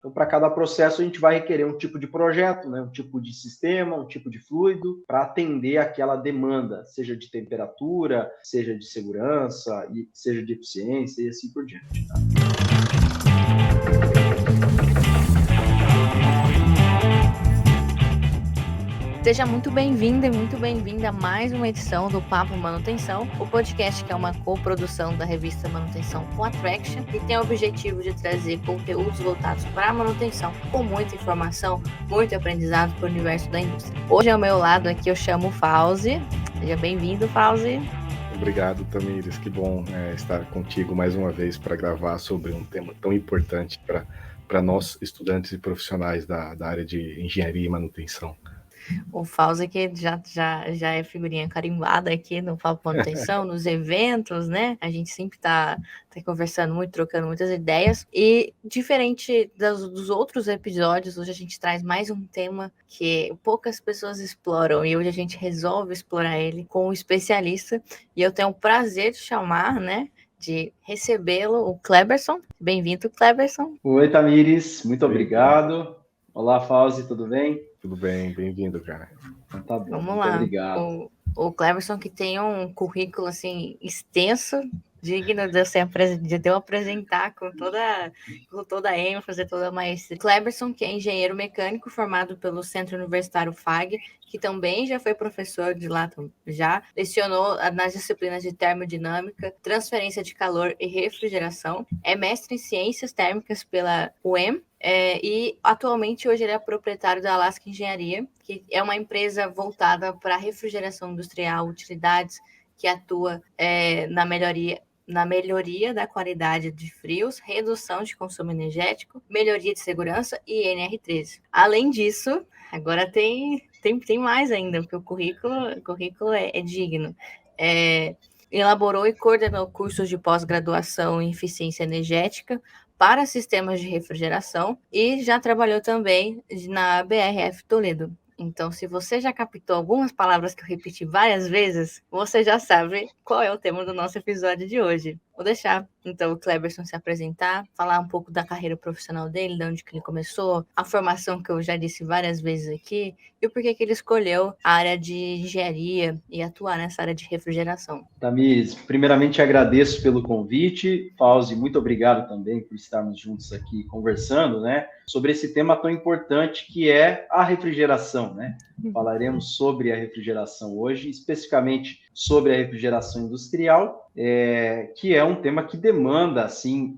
Então, para cada processo, a gente vai requerer um tipo de projeto, né? Um tipo de sistema, um tipo de fluido, para atender aquela demanda, seja de temperatura, seja de segurança, seja de eficiência e assim por diante. Tá? Seja muito bem-vinda e muito bem-vinda a mais uma edição do Papo Manutenção, o podcast que é uma coprodução da revista Manutenção com a Traction e tem o objetivo de trazer conteúdos voltados para a manutenção com muita informação, muito aprendizado para o universo da indústria. Hoje ao meu lado aqui eu chamo o Fauzi. Seja bem-vindo, Fauzi. Obrigado, Tamires. Que bom estar contigo mais uma vez para gravar sobre um tema tão importante para nós, estudantes e profissionais da área de engenharia e manutenção. O Fauzi que já é figurinha carimbada aqui no Papo Manutenção, nos eventos, né? A gente sempre tá conversando muito, trocando muitas ideias. E diferente dos outros episódios, hoje a gente traz mais um tema que poucas pessoas exploram. E hoje a gente resolve explorar ele com um especialista. E eu tenho o prazer de chamar, né? De recebê-lo, o Cleberson. Bem-vindo, Cleberson. Oi, Tamires. Muito obrigado. Olá, Fauzi, tudo bem? Tudo bem, bem-vindo, cara. Então, tá bom. Vamos muito lá. Obrigado. O Cleberson que tem um currículo assim extenso, digno de eu apresentar com toda a ênfase, toda a maestria. Cleberson, que é engenheiro mecânico formado pelo Centro Universitário FAG, que também já foi professor de lá, já lecionou nas disciplinas de termodinâmica, transferência de calor e refrigeração, é mestre em ciências térmicas pela UEM, e atualmente hoje ele é proprietário da Alaska Engenharia, que é uma empresa voltada para refrigeração industrial, utilidades, que atua na melhoria da qualidade de frios, redução de consumo energético, melhoria de segurança e NR13. Além disso, agora tem mais ainda, porque o currículo é digno. Elaborou e coordenou cursos de pós-graduação em eficiência energética para sistemas de refrigeração e já trabalhou também na BRF Toledo. Então, se você já captou algumas palavras que eu repeti várias vezes, você já sabe qual é o tema do nosso episódio de hoje. Vou deixar, então, o Cleberson se apresentar, falar um pouco da carreira profissional dele, de onde que ele começou, a formação que eu já disse várias vezes aqui, e o porquê que ele escolheu a área de engenharia e atuar nessa área de refrigeração. Tamires, primeiramente agradeço pelo convite. Fauzi, muito obrigado também por estarmos juntos aqui conversando, né, sobre esse tema tão importante que é a refrigeração, né? Falaremos sobre a refrigeração hoje, especificamente sobre a refrigeração industrial, que é um tema que demanda, assim,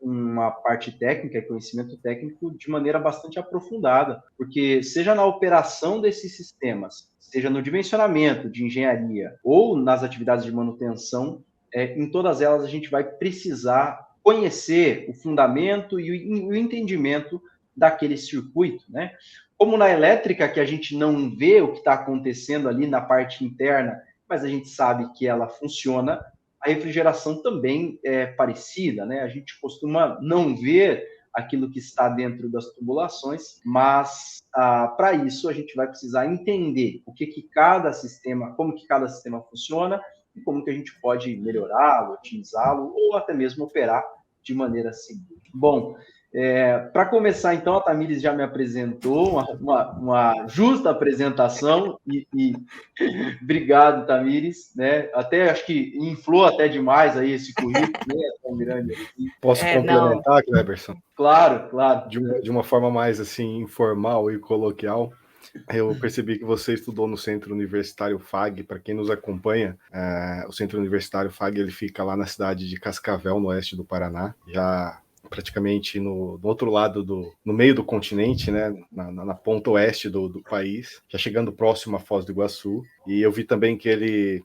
uma parte técnica e conhecimento técnico de maneira bastante aprofundada, porque seja na operação desses sistemas, seja no dimensionamento de engenharia ou nas atividades de manutenção, em todas elas a gente vai precisar conhecer o fundamento e o entendimento daquele circuito, né? Como na elétrica, que a gente não vê o que está acontecendo ali na parte interna, mas a gente sabe que ela funciona, a refrigeração também é parecida, né? A gente costuma não ver aquilo que está dentro das tubulações, mas para isso a gente vai precisar entender o que cada sistema, como que cada sistema funciona e como que a gente pode melhorá-lo, otimizá-lo ou até mesmo operar de maneira segura. Bom, para começar, então, a Tamires já me apresentou, uma justa apresentação, e obrigado, Tamires, né? Até acho que inflou até demais aí esse currículo, né? Tão grande assim. Posso complementar, Cleberson? Claro. De uma forma mais assim informal e coloquial. Eu percebi que você estudou no Centro Universitário FAG. Para quem nos acompanha, o Centro Universitário FAG ele fica lá na cidade de Cascavel, no oeste do Paraná, já praticamente no outro lado no meio do continente, né, na ponta oeste do país, já chegando próximo à Foz do Iguaçu. E eu vi também que ele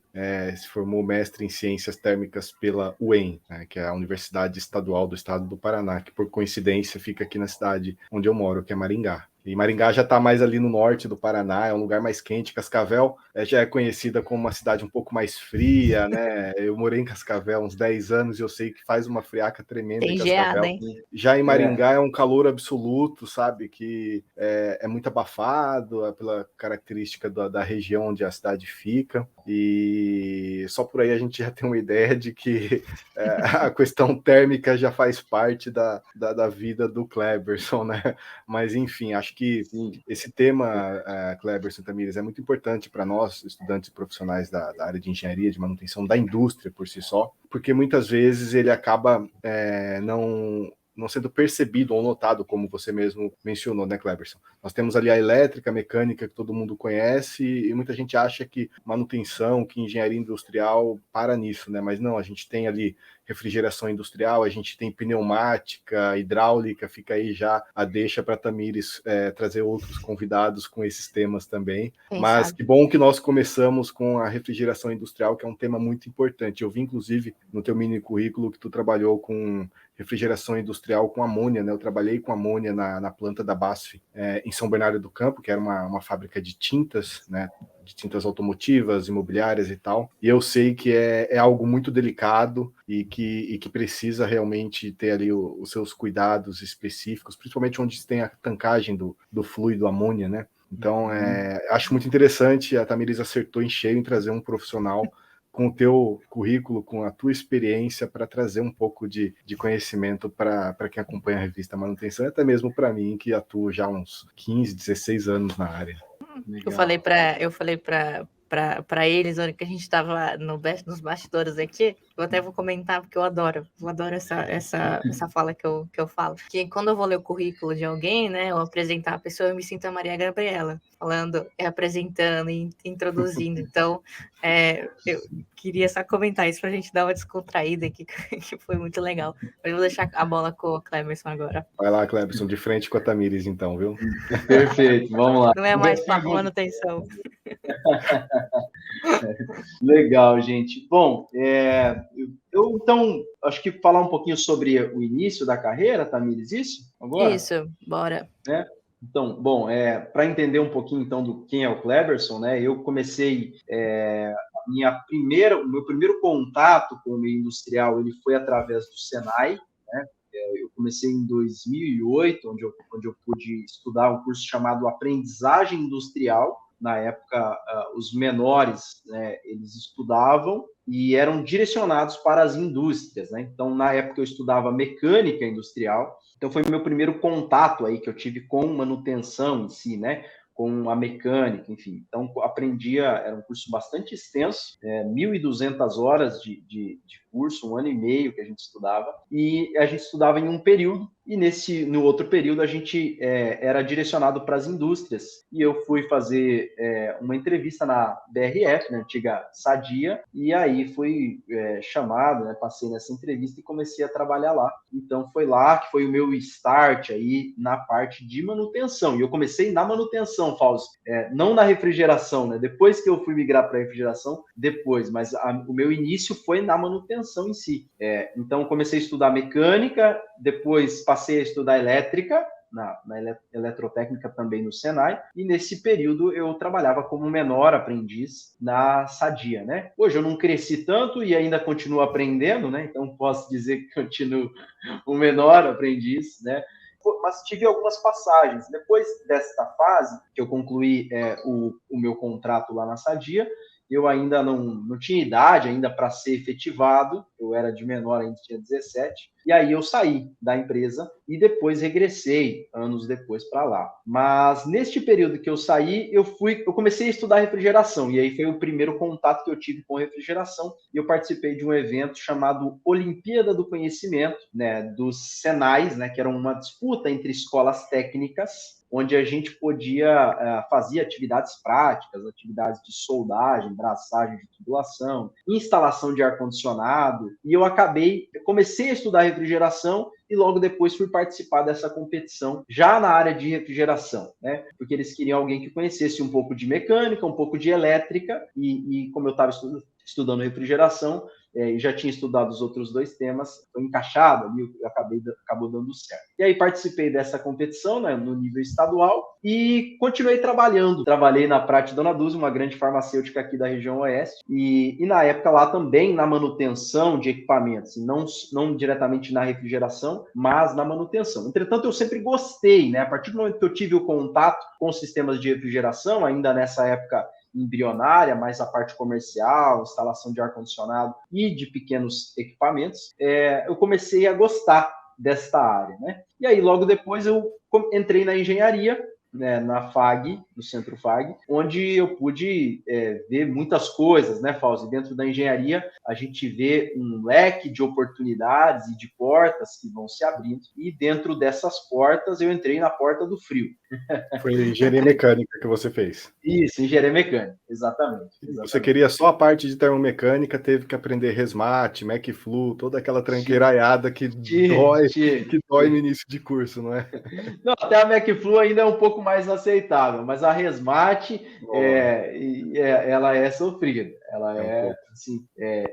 se formou mestre em Ciências Térmicas pela UEM, né, que é a Universidade Estadual do Estado do Paraná, que por coincidência fica aqui na cidade onde eu moro, que é Maringá. E Maringá já está mais ali no norte do Paraná, é um lugar mais quente. Cascavel já é conhecida como uma cidade um pouco mais fria, né? Eu morei em Cascavel uns 10 anos e eu sei que faz uma friaca tremenda em Cascavel. Hein? Já em Maringá é um calor absoluto, sabe? Que é muito abafado pela característica da região onde a cidade cidade fica, e só por aí a gente já tem uma ideia de que a questão térmica já faz parte da vida do Cleberson, né? Mas, enfim, acho que esse tema, Cleberson, Tamires, é muito importante para nós, estudantes e profissionais da área de engenharia, de manutenção da indústria por si só, porque muitas vezes ele acaba não sendo percebido ou notado, como você mesmo mencionou, né, Cleberson? Nós temos ali a elétrica, a mecânica, que todo mundo conhece, e muita gente acha que manutenção, que engenharia industrial para nisso, né? Mas não, a gente tem ali refrigeração industrial, a gente tem pneumática, hidráulica, fica aí já a deixa para a Tamires trazer outros convidados com esses temas também. Mas que bom que nós começamos com a refrigeração industrial, que é um tema muito importante. Eu vi, inclusive, no teu mini currículo que tu trabalhou com refrigeração industrial com amônia, né? Eu trabalhei com amônia na planta da BASF em São Bernardo do Campo, que era uma fábrica de tintas, né? De tintas automotivas, imobiliárias e tal. E eu sei que é algo muito delicado e que precisa realmente ter ali os seus cuidados específicos, principalmente onde tem a tancagem do fluido amônia, né? Então, acho muito interessante, a Tamires acertou em cheio em trazer um profissional com o teu currículo, com a tua experiência, para trazer um pouco de conhecimento para quem acompanha a revista Manutenção, e até mesmo para mim, que atuo já há uns 15, 16 anos na área. Legal. Eu falei para eles, na hora que a gente estava nos bastidores aqui, eu até vou comentar, porque eu adoro essa fala que eu falo, que quando eu vou ler o currículo de alguém, né, ou apresentar a pessoa, eu me sinto a Maria Gabriela, falando, apresentando e introduzindo. Então, eu queria só comentar isso pra gente dar uma descontraída aqui, que foi muito legal. Mas eu vou deixar a bola com o Cleberson agora. Vai lá, Cleberson, de frente com a Tamires, então, viu? Perfeito, vamos lá. Não é mais papo manutenção. Legal, gente. Bom, eu então acho que falar um pouquinho sobre o início da carreira, Tamires, isso? Agora? Isso, bora. Então, bom, para entender um pouquinho então do quem é o Cleberson, né? Eu comecei o meu primeiro contato com o meio industrial, ele foi através do Senai, né? Eu comecei em 2008, onde eu pude estudar um curso chamado Aprendizagem Industrial. Na época, os menores, né, eles estudavam e eram direcionados para as indústrias, né? Então, na época, eu estudava mecânica industrial. Então, foi o meu primeiro contato aí que eu tive com manutenção em si, né? Com a mecânica, enfim. Então, era um curso bastante extenso, 1.200 horas de curso, 1 ano e meio que a gente estudava, e a gente estudava em um período, e no outro período a gente era direcionado para as indústrias, e eu fui fazer uma entrevista na BRF, na antiga Sadia, e aí fui chamado, né, passei nessa entrevista e comecei a trabalhar lá. Então foi lá que foi o meu start aí na parte de manutenção, e eu comecei na manutenção, Fausto, não na refrigeração, né? Depois que eu fui migrar para a refrigeração, mas o meu início foi na manutenção em si. Então, comecei a estudar mecânica, depois passei a estudar elétrica, na eletrotécnica também no Senai, e nesse período eu trabalhava como menor aprendiz na Sadia, né? Hoje eu não cresci tanto e ainda continuo aprendendo, né? Então, posso dizer que continuo um menor aprendiz, né? Mas tive algumas passagens. Depois desta fase, que eu concluí o meu contrato lá na Sadia, eu ainda não tinha idade ainda para ser efetivado, eu era de menor, ainda tinha 17, e aí eu saí da empresa e depois regressei, anos depois, para lá. Mas neste período que eu saí, eu comecei a estudar refrigeração, e aí foi o primeiro contato que eu tive com refrigeração, e eu participei de um evento chamado Olimpíada do Conhecimento, né, dos Senais, né, que era uma disputa entre escolas técnicas, onde a gente podia fazer atividades práticas, atividades de soldagem, braçagem de tubulação, instalação de ar-condicionado, e eu comecei a estudar refrigeração e logo depois fui participar dessa competição, já na área de refrigeração, né? Porque eles queriam alguém que conhecesse um pouco de mecânica, um pouco de elétrica, e como eu estava estudando refrigeração, e já tinha estudado os outros dois temas, foi encaixado ali, acabou dando certo. E aí participei dessa competição, né, no nível estadual e continuei trabalhando. Trabalhei na Prate Dona Dulce, uma grande farmacêutica aqui da região oeste, e na época lá também na manutenção de equipamentos, não diretamente na refrigeração, mas na manutenção. Entretanto, eu sempre gostei, né, a partir do momento que eu tive o contato com os sistemas de refrigeração, ainda nessa época embrionária, mais a parte comercial, instalação de ar-condicionado e de pequenos equipamentos, eu comecei a gostar desta área, né? E aí, logo depois, eu entrei na engenharia, né, na FAG, no Centro FAG, onde eu pude ver muitas coisas, né, Fauzi? Dentro da engenharia, a gente vê um leque de oportunidades e de portas que vão se abrindo, e dentro dessas portas, eu entrei na porta do frio. Foi engenharia mecânica que você fez. Isso, engenharia mecânica, exatamente. Você queria só a parte de termomecânica, teve que aprender Resmat, MacFlu, toda aquela tranqueiraiada que dói no início de curso, não é? Não, até a MacFlu ainda é um pouco mais aceitável, mas a Resmat, ela é sofrida. Ela assim,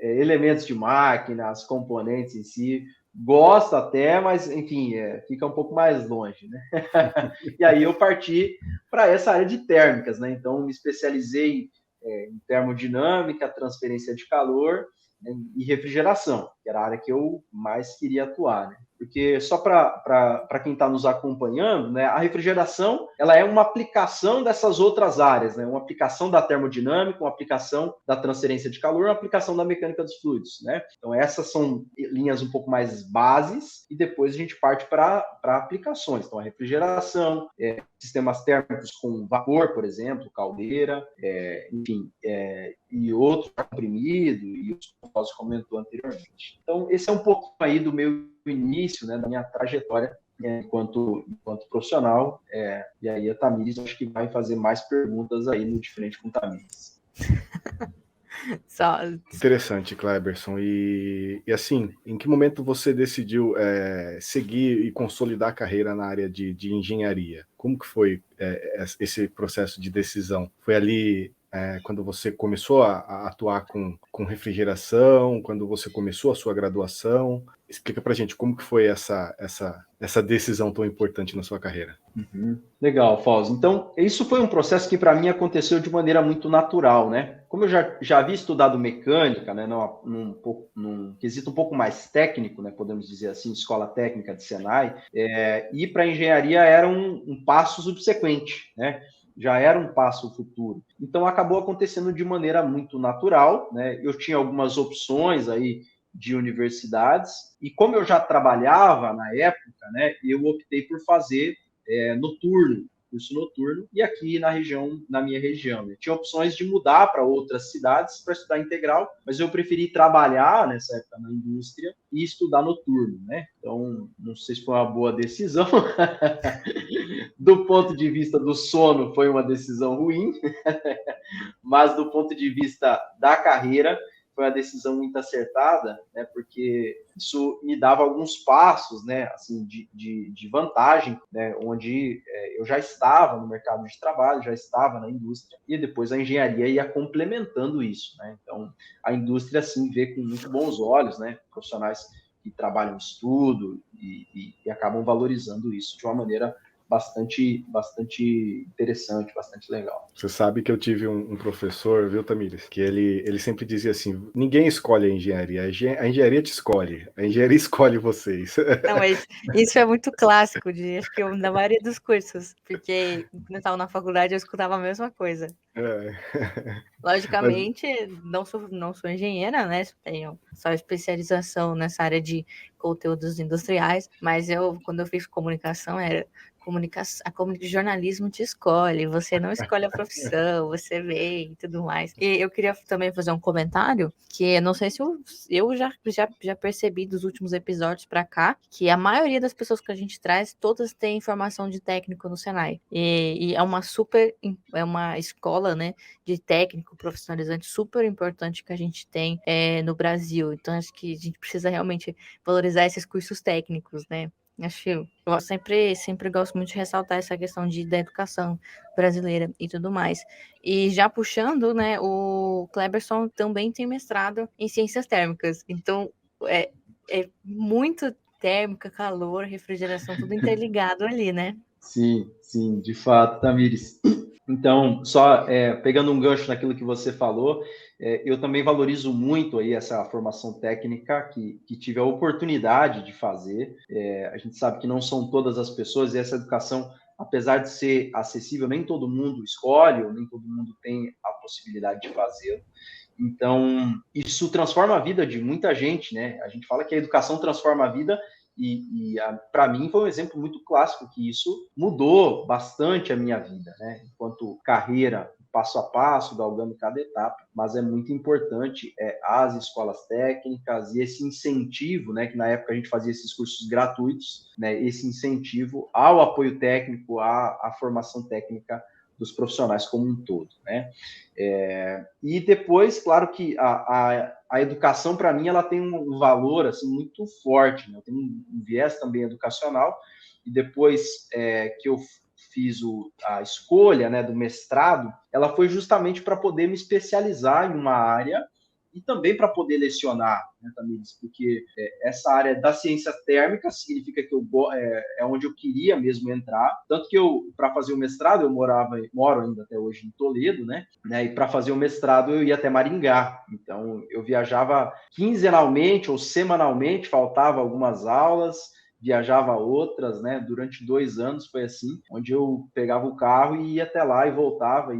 elementos de máquina, as componentes em si, gosto até, mas, enfim, fica um pouco mais longe, né? E aí eu parti para essa área de térmicas, né? Então, me especializei em termodinâmica, transferência de calor, né, e refrigeração, que era a área que eu mais queria atuar, né? Porque só para quem está nos acompanhando, né, a refrigeração ela é uma aplicação dessas outras áreas, né? Uma aplicação da termodinâmica, uma aplicação da transferência de calor, uma aplicação da mecânica dos fluidos, né? Então essas são linhas um pouco mais bases e depois a gente parte para aplicações. Então a refrigeração, sistemas térmicos com vapor, por exemplo, caldeira, enfim, e outro comprimido, e o que o comentou anteriormente. Então esse é um pouco aí do meu início, né, da minha trajetória enquanto profissional, e aí a Tamires acho que vai fazer mais perguntas aí no Diferente com Tamires. Interessante, Cleberson. E assim, em que momento você decidiu seguir e consolidar a carreira na área de engenharia? Como que foi esse processo de decisão? Foi ali quando você começou a atuar com refrigeração, quando você começou a sua graduação? Explica pra gente como que foi essa decisão tão importante na sua carreira. Uhum. Legal, Fauzi. Então, isso foi um processo que para mim aconteceu de maneira muito natural, né? Como eu já havia estudado mecânica, né, num quesito um pouco mais técnico, né, podemos dizer assim, escola técnica de Senai, ir para a engenharia era um passo subsequente, né? Já era um passo futuro. Então, acabou acontecendo de maneira muito natural, né? Eu tinha algumas opções aí de universidades, e como eu já trabalhava na época, né, eu optei por fazer curso noturno, e aqui na minha região. Né? Tinha opções de mudar para outras cidades para estudar integral, mas eu preferi trabalhar nessa época na indústria e estudar noturno, né? Então, não sei se foi uma boa decisão. Do ponto de vista do sono, foi uma decisão ruim, mas do ponto de vista da carreira, foi uma decisão muito acertada, né, porque isso me dava alguns passos, né, assim, de vantagem, né, onde eu já estava no mercado de trabalho, já estava na indústria, e depois a engenharia ia complementando isso, né? Então, a indústria, assim, vê com muito bons olhos, né, profissionais que trabalham em estudo e acabam valorizando isso de uma maneira bastante interessante, bastante legal. Você sabe que eu tive um professor, viu, Tamires, que ele sempre dizia assim, ninguém escolhe a engenharia te escolhe, a engenharia escolhe vocês. Não, mas isso é muito clássico, acho que na maioria dos cursos, porque quando eu estava na faculdade eu escutava a mesma coisa. Logicamente, não sou engenheira, né? Tenho só especialização nessa área de conteúdos industriais, mas quando eu fiz comunicação, jornalismo te escolhe, você não escolhe a profissão, você vê e tudo mais. E eu queria também fazer um comentário, que não sei se eu já percebi dos últimos episódios para cá, que a maioria das pessoas que a gente traz, todas têm formação de técnico no Senai. E é uma escola, né, de técnico profissionalizante super importante que a gente tem no Brasil. Então, acho que a gente precisa realmente valorizar esses cursos técnicos, né? Eu sempre gosto muito de ressaltar essa questão da educação brasileira e tudo mais. E já puxando, né, o Cleberson também tem mestrado em ciências térmicas. Então, é muito térmica, calor, refrigeração, tudo interligado ali, né? Sim, de fato, Tamires. Então, só pegando um gancho naquilo que você falou, eu também valorizo muito aí essa formação técnica que tive a oportunidade de fazer. A gente sabe que não são todas as pessoas, e essa educação apesar de ser acessível, nem todo mundo escolhe, ou nem todo mundo tem a possibilidade de fazê-lo. Então, isso transforma a vida de muita gente, né? A gente fala que a educação transforma a vida e para mim foi um exemplo muito clássico que isso mudou bastante a minha vida, né? Enquanto carreira, passo a passo, galgando cada etapa, mas é muito importante as escolas técnicas e esse incentivo, né? Que na época a gente fazia esses cursos gratuitos, né? Esse incentivo ao apoio técnico, à formação técnica dos profissionais como um todo, né? E depois, claro que a educação, para mim, ela tem um valor assim, muito forte, né? Tem um viés também educacional, e depois que eu fiz a escolha, né, do mestrado, ela foi justamente para poder me especializar em uma área e também para poder lecionar, né, Tamires, porque essa área da ciência térmica significa que é onde eu queria mesmo entrar, tanto que eu, para fazer o mestrado, eu moro ainda até hoje em Toledo, né, e para fazer o mestrado eu ia até Maringá, então eu viajava quinzenalmente ou semanalmente, faltava algumas aulas, viajava outras, né? Durante 2 anos foi assim, onde eu pegava o carro e ia até lá e voltava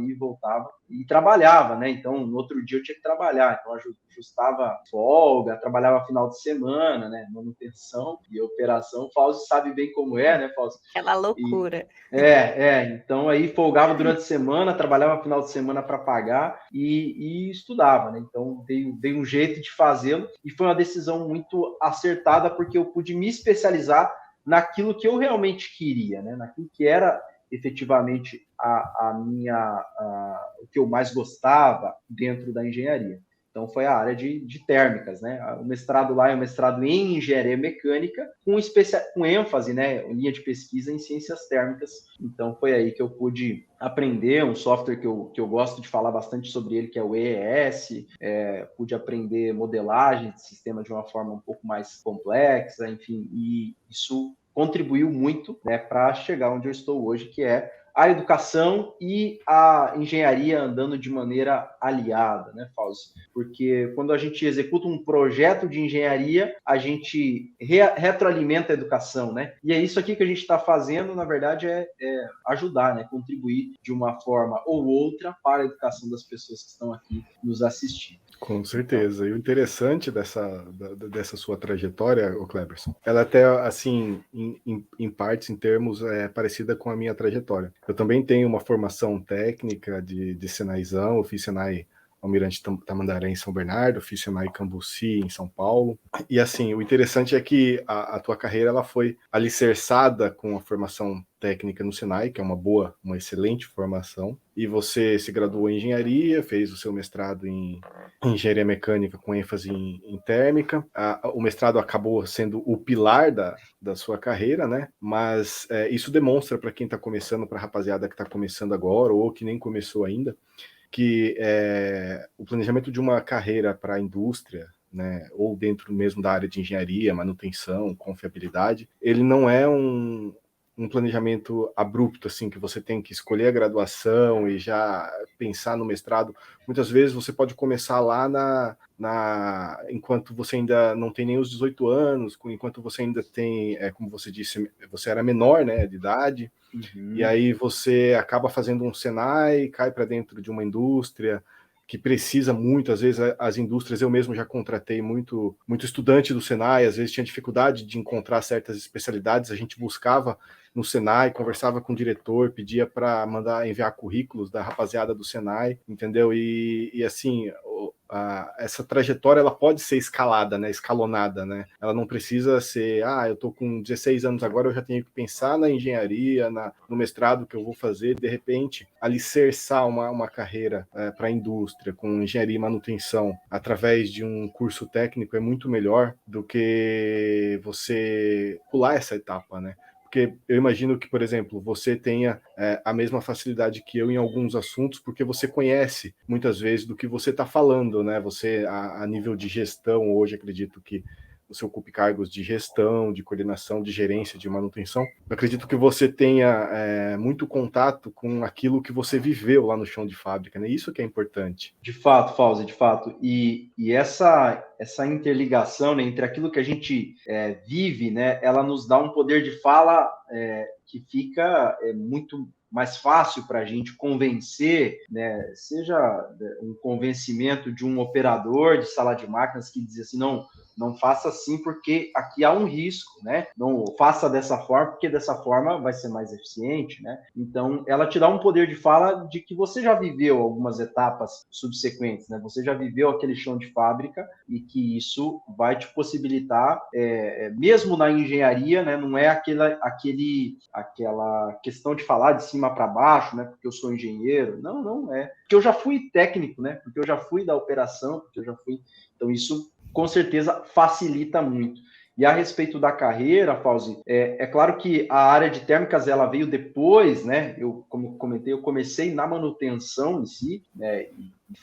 e trabalhava, né? Então, no outro dia eu tinha que trabalhar, então ajustava folga, trabalhava final de semana, né? Manutenção e operação. O Fausto sabe bem como é, né, Fausto? Aquela loucura. Então aí folgava durante a semana, trabalhava final de semana para pagar e estudava, né? Então dei um jeito de fazê-lo e foi uma decisão muito acertada porque eu pude me especializar naquilo que eu realmente queria, né? Naquilo que era efetivamente o que eu mais gostava dentro da engenharia. Então, foi a área de térmicas, né? O mestrado lá é um mestrado em engenharia mecânica, com ênfase, né, linha de pesquisa em ciências térmicas. Então, foi aí que eu pude aprender um software que eu gosto de falar bastante sobre ele, que é o EES. Pude aprender modelagem de sistema de uma forma um pouco mais complexa, enfim, e isso contribuiu muito, né, para chegar onde eu estou hoje, que é a educação e a engenharia andando de maneira aliada, né, Fausto? Porque quando a gente executa um projeto de engenharia, a gente retroalimenta a educação, né? E é isso aqui que a gente está fazendo, na verdade, é ajudar, né? Contribuir de uma forma ou outra para a educação das pessoas que estão aqui nos assistindo. Com certeza. E o interessante dessa sua trajetória, Cleberson, ela até, assim, em partes, em termos, é parecida com a minha trajetória. Eu também tenho uma formação técnica de Senaizão, eu fiz Senai Almirante Tamandaré em São Bernardo, fiz Senai Cambuci em São Paulo. E assim, o interessante é que a tua carreira ela foi alicerçada com a formação técnica no Senai, que é uma excelente formação, e você se graduou em engenharia, fez o seu mestrado em engenharia mecânica com ênfase em térmica. O mestrado acabou sendo o pilar da sua carreira, né? Mas isso demonstra para quem está começando, para a rapaziada que está começando agora, ou que nem começou ainda, que o planejamento de uma carreira para a indústria, né, ou dentro mesmo da área de engenharia, manutenção, confiabilidade, ele não é um planejamento abrupto, assim, que você tem que escolher a graduação e já pensar no mestrado. Muitas vezes você pode começar lá enquanto você ainda não tem nem os 18 anos, enquanto você ainda tem, como você disse, você era menor, né, de idade, e aí você acaba fazendo um Senai, cai para dentro de uma indústria que precisa muito, às vezes as indústrias, eu mesmo já contratei muito estudante do Senai, às vezes tinha dificuldade de encontrar certas especialidades, a gente buscava no Senai, conversava com o diretor, pedia para enviar currículos da rapaziada do Senai, entendeu? E assim, essa trajetória ela pode ser escalada, né, escalonada, né? Ela não precisa ser, eu tô com 16 anos agora, eu já tenho que pensar na engenharia, no mestrado que eu vou fazer, de repente, alicerçar uma carreira para a indústria, com engenharia e manutenção, através de um curso técnico é muito melhor do que você pular essa etapa, né? Porque eu imagino que, por exemplo, você tenha a mesma facilidade que eu em alguns assuntos, porque você conhece muitas vezes do que você está falando, né? Você, a nível de gestão, hoje acredito que você ocupe cargos de gestão, de coordenação, de gerência, de manutenção. Eu acredito que você tenha muito contato com aquilo que você viveu lá no chão de fábrica, né? Isso que é importante. De fato, Fauzi, de fato. E essa interligação, né, entre aquilo que a gente vive, né, ela nos dá um poder de fala que fica muito mais fácil para a gente convencer, né, seja um convencimento de um operador de sala de máquinas que diz assim, não faça assim porque aqui há um risco, né? Não faça dessa forma porque dessa forma vai ser mais eficiente, né? Então, ela te dá um poder de fala de que você já viveu algumas etapas subsequentes, né? Você já viveu aquele chão de fábrica e que isso vai te possibilitar, mesmo na engenharia, né? Não é aquela questão de falar de cima para baixo, né? Porque eu sou engenheiro. Não é. Porque eu já fui técnico, né? Porque eu já fui da operação, porque eu já fui. Então, isso com certeza facilita muito. E a respeito da carreira, Fauzi, é claro que a área de térmicas ela veio depois, né? Eu, como comentei, eu comecei na manutenção em si, né?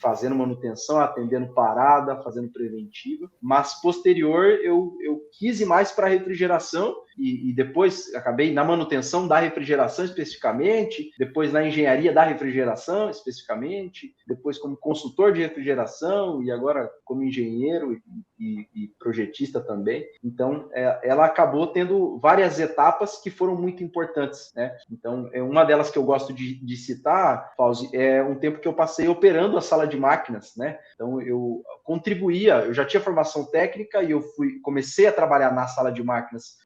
Fazendo manutenção, atendendo parada, fazendo preventiva, mas posterior eu quis ir mais para a refrigeração e depois acabei na manutenção da refrigeração especificamente, depois na engenharia da refrigeração especificamente, depois como consultor de refrigeração e agora como engenheiro e projetista também. Então, ela acabou tendo várias etapas que foram muito importantes, né? Então, uma delas que eu gosto de citar, Fauzi, é um tempo que eu passei operando a sala de máquinas, né? Então, eu contribuía, eu já tinha formação técnica e eu comecei a trabalhar na sala de máquinas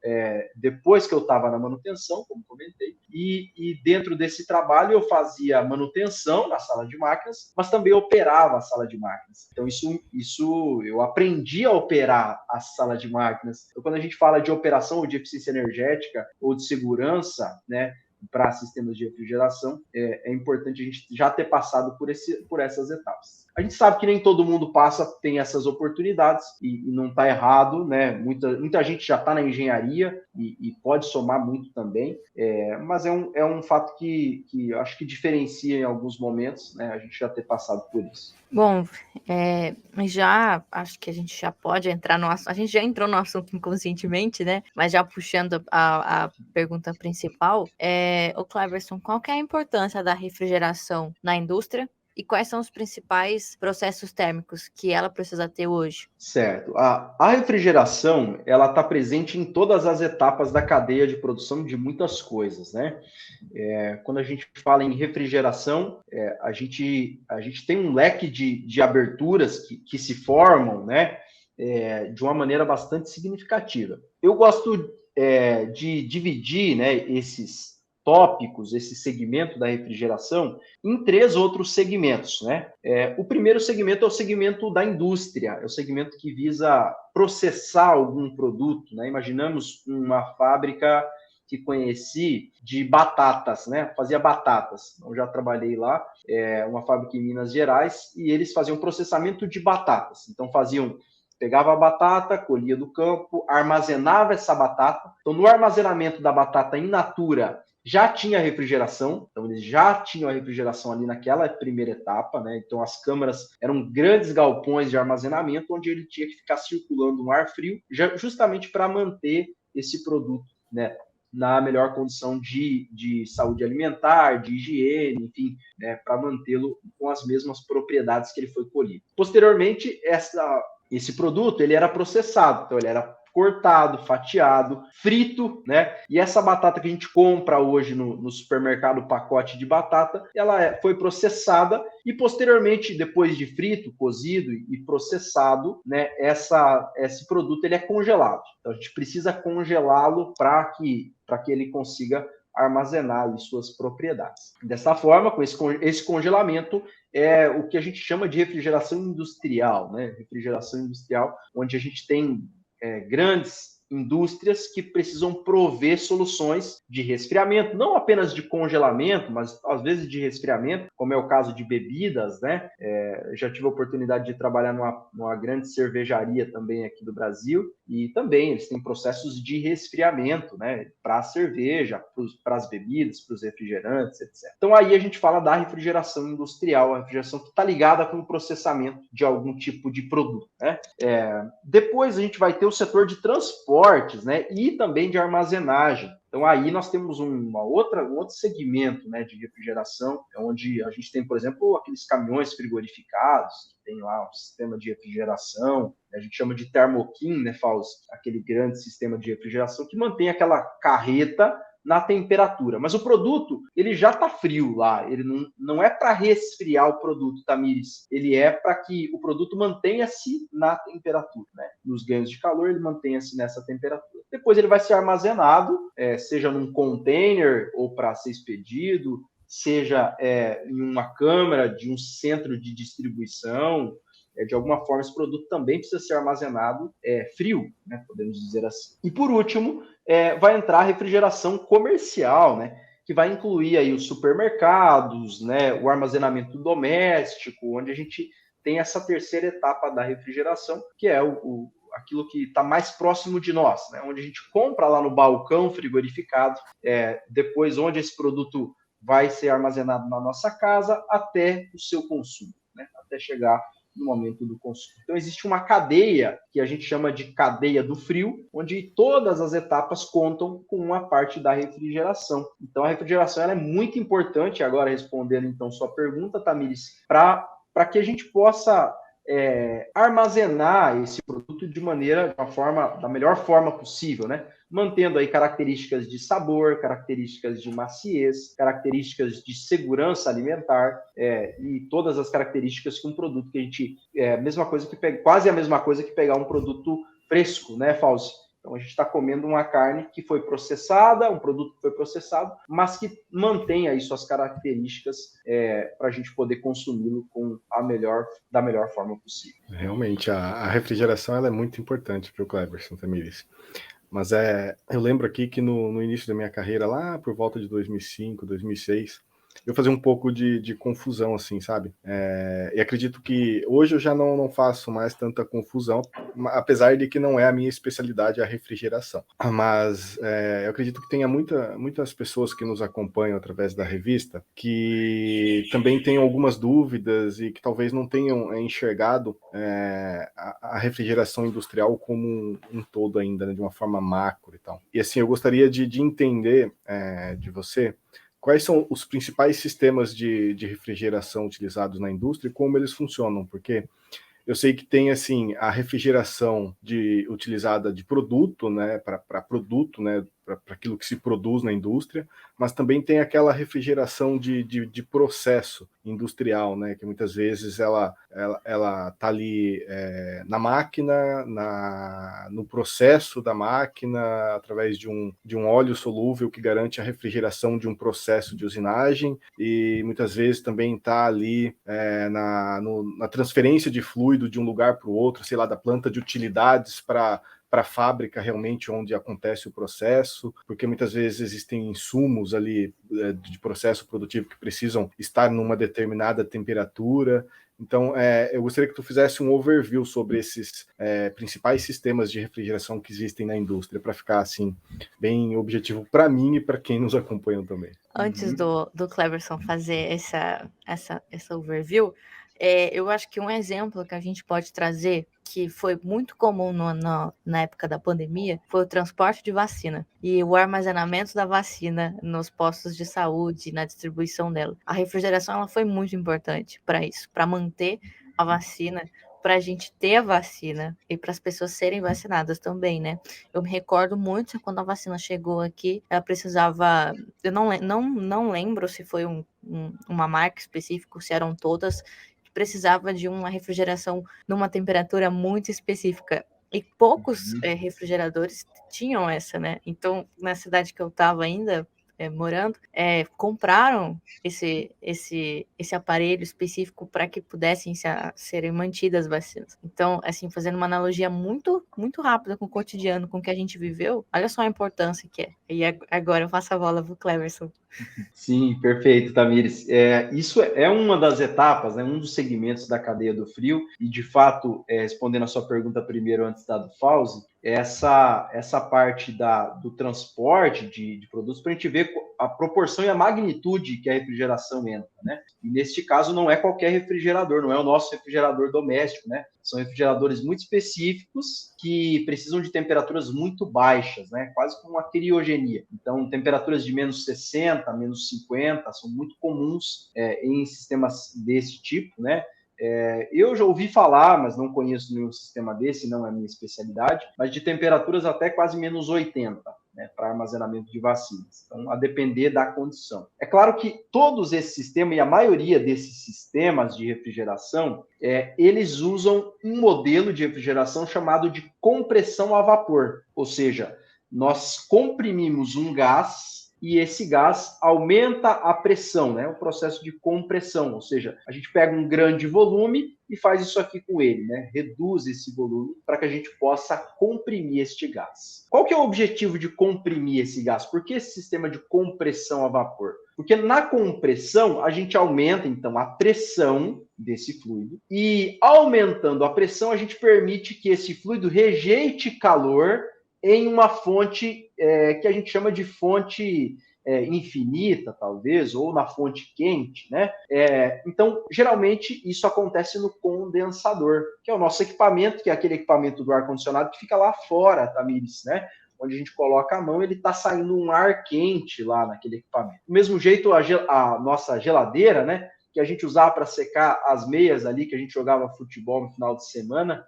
depois que eu estava na manutenção, como comentei, e dentro desse trabalho eu fazia manutenção na sala de máquinas, mas também operava a sala de máquinas. Então, isso eu aprendi a operar a sala de máquinas. Então, quando a gente fala de operação ou de eficiência energética ou de segurança, né, para sistemas de refrigeração, é importante a gente já ter passado por essas etapas. A gente sabe que nem todo mundo tem essas oportunidades e não está errado, né? Muita gente já está na engenharia e pode somar muito também, mas é um fato que acho que diferencia em alguns momentos, né? A gente já ter passado por isso. Bom, já acho que a gente já pode entrar no assunto. A gente já entrou no assunto inconscientemente, né? Mas já puxando a pergunta principal, o Cleverson, qual que é a importância da refrigeração na indústria? E quais são os principais processos térmicos que ela precisa ter hoje? Certo. A refrigeração, ela está presente em todas as etapas da cadeia de produção de muitas coisas, né? Quando a gente fala em refrigeração, a gente tem um leque de aberturas que se formam, né? De uma maneira bastante significativa. Eu gosto de dividir, né, esses tópicos, esse segmento da refrigeração, em 3 outros segmentos, né? O primeiro segmento é o segmento da indústria, é o segmento que visa processar algum produto, né? Imaginamos uma fábrica que conheci de batatas, né? Fazia batatas. Eu já trabalhei lá, uma fábrica em Minas Gerais, e eles faziam processamento de batatas. Então pegava a batata, colhia do campo, armazenava essa batata. Então, no armazenamento da batata in natura, já tinha refrigeração, então eles já tinham a refrigeração ali naquela primeira etapa, né? Então as câmaras eram grandes galpões de armazenamento onde ele tinha que ficar circulando um ar frio, justamente para manter esse produto, né, na melhor condição de saúde alimentar, de higiene, enfim, né, para mantê-lo com as mesmas propriedades que ele foi colhido. Posteriormente, esse produto ele era processado, então ele era cortado, fatiado, frito, né? E essa batata que a gente compra hoje no supermercado, pacote de batata, ela foi processada e posteriormente, depois de frito, cozido e processado, né? Esse produto ele é congelado. Então a gente precisa congelá-lo para que ele consiga armazenar suas propriedades. Dessa forma, com esse congelamento, é o que a gente chama de refrigeração industrial, né? Refrigeração industrial, onde a gente tem grandes indústrias que precisam prover soluções de resfriamento, não apenas de congelamento, mas às vezes de resfriamento, como é o caso de bebidas, né? Já tive a oportunidade de trabalhar numa grande cervejaria também aqui do Brasil, E também eles têm processos de resfriamento, né, para a cerveja, para as bebidas, para os refrigerantes, etc. Então aí a gente fala da refrigeração industrial, a refrigeração que está ligada com o processamento de algum tipo de produto, né? Depois a gente vai ter o setor de transportes, né, e também de armazenagem. Então, aí nós temos um outro segmento, né, de refrigeração, onde a gente tem, por exemplo, aqueles caminhões frigorificados, que tem lá um sistema de refrigeração, a gente chama de Thermokin, né, Fausto? Aquele grande sistema de refrigeração que mantém aquela carreta na temperatura. Mas o produto, ele já está frio lá, ele não é para resfriar o produto, Tamires, ele é para que o produto mantenha-se na temperatura, né? Nos ganhos de calor, ele mantenha-se nessa temperatura. Depois ele vai ser armazenado, seja num container ou para ser expedido, seja em uma câmara de um centro de distribuição. De alguma forma, esse produto também precisa ser armazenado frio, né, podemos dizer assim. E, por último, vai entrar a refrigeração comercial, né, que vai incluir aí os supermercados, né, o armazenamento doméstico, onde a gente tem essa terceira etapa da refrigeração, que é aquilo que está mais próximo de nós, né, onde a gente compra lá no balcão frigorificado, depois onde esse produto vai ser armazenado na nossa casa até o seu consumo, né, até chegar no momento do consumo. Então, existe uma cadeia que a gente chama de cadeia do frio, onde todas as etapas contam com uma parte da refrigeração. Então, a refrigeração ela é muito importante, agora respondendo então sua pergunta, Tamires, para que a gente possa armazenar esse produto da melhor forma possível, né? Mantendo aí características de sabor, características de maciez, características de segurança alimentar e todas as características que um produto que a gente quase a mesma coisa que pegar um produto fresco, né, Fausto? Então a gente está comendo uma carne que foi processada, um produto que foi processado, mas que mantém aí suas características para a gente poder consumi-lo da melhor forma possível. Realmente, a refrigeração ela é muito importante para o Cleberson, Tamires. Mas eu lembro aqui que no início da minha carreira, lá por volta de 2005, 2006, eu fazia um pouco de confusão, assim, sabe? E acredito que hoje eu já não faço mais tanta confusão, apesar de que não é a minha especialidade a refrigeração. Mas eu acredito que tenha muitas pessoas que nos acompanham através da revista que também tenham algumas dúvidas e que talvez não tenham enxergado a refrigeração industrial como um todo ainda, né, de uma forma macro e tal. E assim, eu gostaria de entender de você quais são os principais sistemas de refrigeração utilizados na indústria e como eles funcionam, porque eu sei que tem assim a refrigeração utilizada de produto, né, para produto, né, para aquilo que se produz na indústria, mas também tem aquela refrigeração de processo industrial, né, que muitas vezes ela tá ali na máquina, no processo da máquina, através de um óleo solúvel que garante a refrigeração de um processo de usinagem, e muitas vezes também está ali na transferência de fluido de um lugar para o outro, sei lá, da planta de utilidades para a fábrica realmente onde acontece o processo, porque muitas vezes existem insumos ali de processo produtivo que precisam estar numa determinada temperatura. Então, eu gostaria que tu fizesse um overview sobre esses principais sistemas de refrigeração que existem na indústria, para ficar assim bem objetivo para mim e para quem nos acompanha também. Antes do Cleberson fazer essa overview, eu acho que um exemplo que a gente pode trazer, que foi muito comum na época da pandemia, foi o transporte de vacina e o armazenamento da vacina nos postos de saúde, na distribuição dela. A refrigeração ela foi muito importante para isso, para manter a vacina, para a gente ter a vacina e para as pessoas serem vacinadas também, né? Eu me recordo muito quando a vacina chegou aqui, ela precisava... Eu não lembro se foi uma marca específica, se eram todas, que precisava de uma refrigeração numa temperatura muito específica. E poucos refrigeradores tinham essa, né? Então, na cidade que eu estava ainda morando, compraram esse aparelho específico para que pudessem serem mantidas as vacinas. Então, assim, fazendo uma analogia muito, muito rápida com o cotidiano, com o que a gente viveu, olha só a importância que é. E agora eu passo a bola para o Cleberson. Sim, perfeito, Tamires. Isso é uma das etapas, né, um dos segmentos da cadeia do frio, e de fato, respondendo a sua pergunta primeiro antes da do Fauzi, essa parte do transporte de produtos, para a gente ver a proporção e a magnitude que a refrigeração entra, né? E neste caso não é qualquer refrigerador, não é o nosso refrigerador doméstico, né? São refrigeradores muito específicos que precisam de temperaturas muito baixas, né? Quase como uma criogenia. Então, temperaturas de menos 60, menos 50 são muito comuns em sistemas desse tipo, né? Eu já ouvi falar, mas não conheço nenhum sistema desse, não é a minha especialidade, mas de temperaturas até quase menos 80, né, para armazenamento de vacinas. Então, a depender da condição. É claro que todos esses sistemas, e a maioria desses sistemas de refrigeração, eles usam um modelo de refrigeração chamado de compressão a vapor, ou seja, nós comprimimos um gás e esse gás aumenta a pressão, né? O processo de compressão, ou seja, a gente pega um grande volume e faz isso aqui com ele, né? Reduz esse volume para que a gente possa comprimir este gás. Qual que é o objetivo de comprimir esse gás? Por que esse sistema de compressão a vapor? Porque na compressão a gente aumenta, então, a pressão desse fluido e aumentando a pressão a gente permite que esse fluido rejeite calor em uma fonte que a gente chama de fonte infinita, talvez, ou na fonte quente, né? Então, geralmente, isso acontece no condensador, que é o nosso equipamento, que é aquele equipamento do ar-condicionado que fica lá fora, Tamires, né? Onde a gente coloca a mão, ele está saindo um ar quente lá naquele equipamento. Do mesmo jeito, a nossa geladeira, né? Que a gente usava para secar as meias ali, que a gente jogava futebol no final de semana.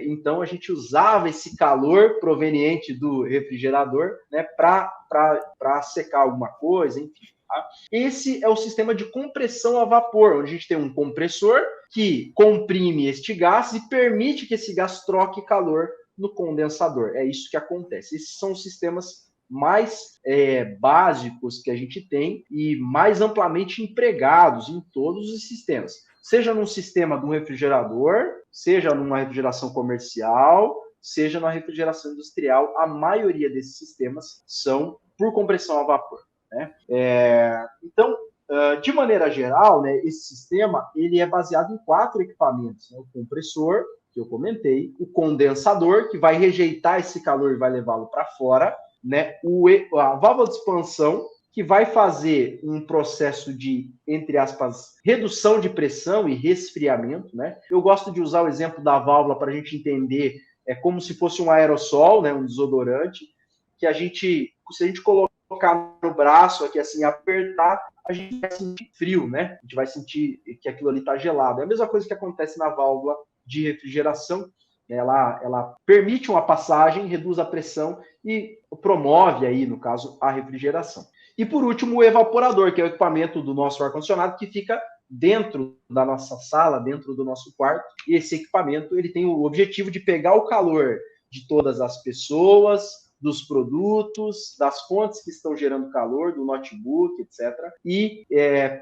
Então, a gente usava esse calor proveniente do refrigerador, né, para secar alguma coisa, enfim. Tá? Esse é o sistema de compressão a vapor, onde a gente tem um compressor que comprime este gás e permite que esse gás troque calor no condensador. É isso que acontece. Esses são os sistemas mais básicos que a gente tem e mais amplamente empregados em todos os sistemas. Seja num sistema de um refrigerador, seja numa refrigeração comercial, seja na refrigeração industrial, a maioria desses sistemas são por compressão a vapor, né? Então, de maneira geral, né, esse sistema ele é baseado em 4 equipamentos, né? O compressor, que eu comentei, o condensador, que vai rejeitar esse calor e vai levá-lo para fora, né? A válvula de expansão, que vai fazer um processo de, entre aspas, redução de pressão e resfriamento, né? Eu gosto de usar o exemplo da válvula para a gente entender, como se fosse um aerossol, né? Um desodorante, que se a gente colocar no braço aqui, assim, apertar, a gente vai sentir frio, né? A gente vai sentir que aquilo ali está gelado. É a mesma coisa que acontece na válvula de refrigeração. Ela permite uma passagem, reduz a pressão e promove aí, no caso, a refrigeração. E por último, o evaporador, que é o equipamento do nosso ar-condicionado que fica dentro da nossa sala, dentro do nosso quarto. E esse equipamento ele tem o objetivo de pegar o calor de todas as pessoas, dos produtos, das fontes que estão gerando calor, do notebook, etc., e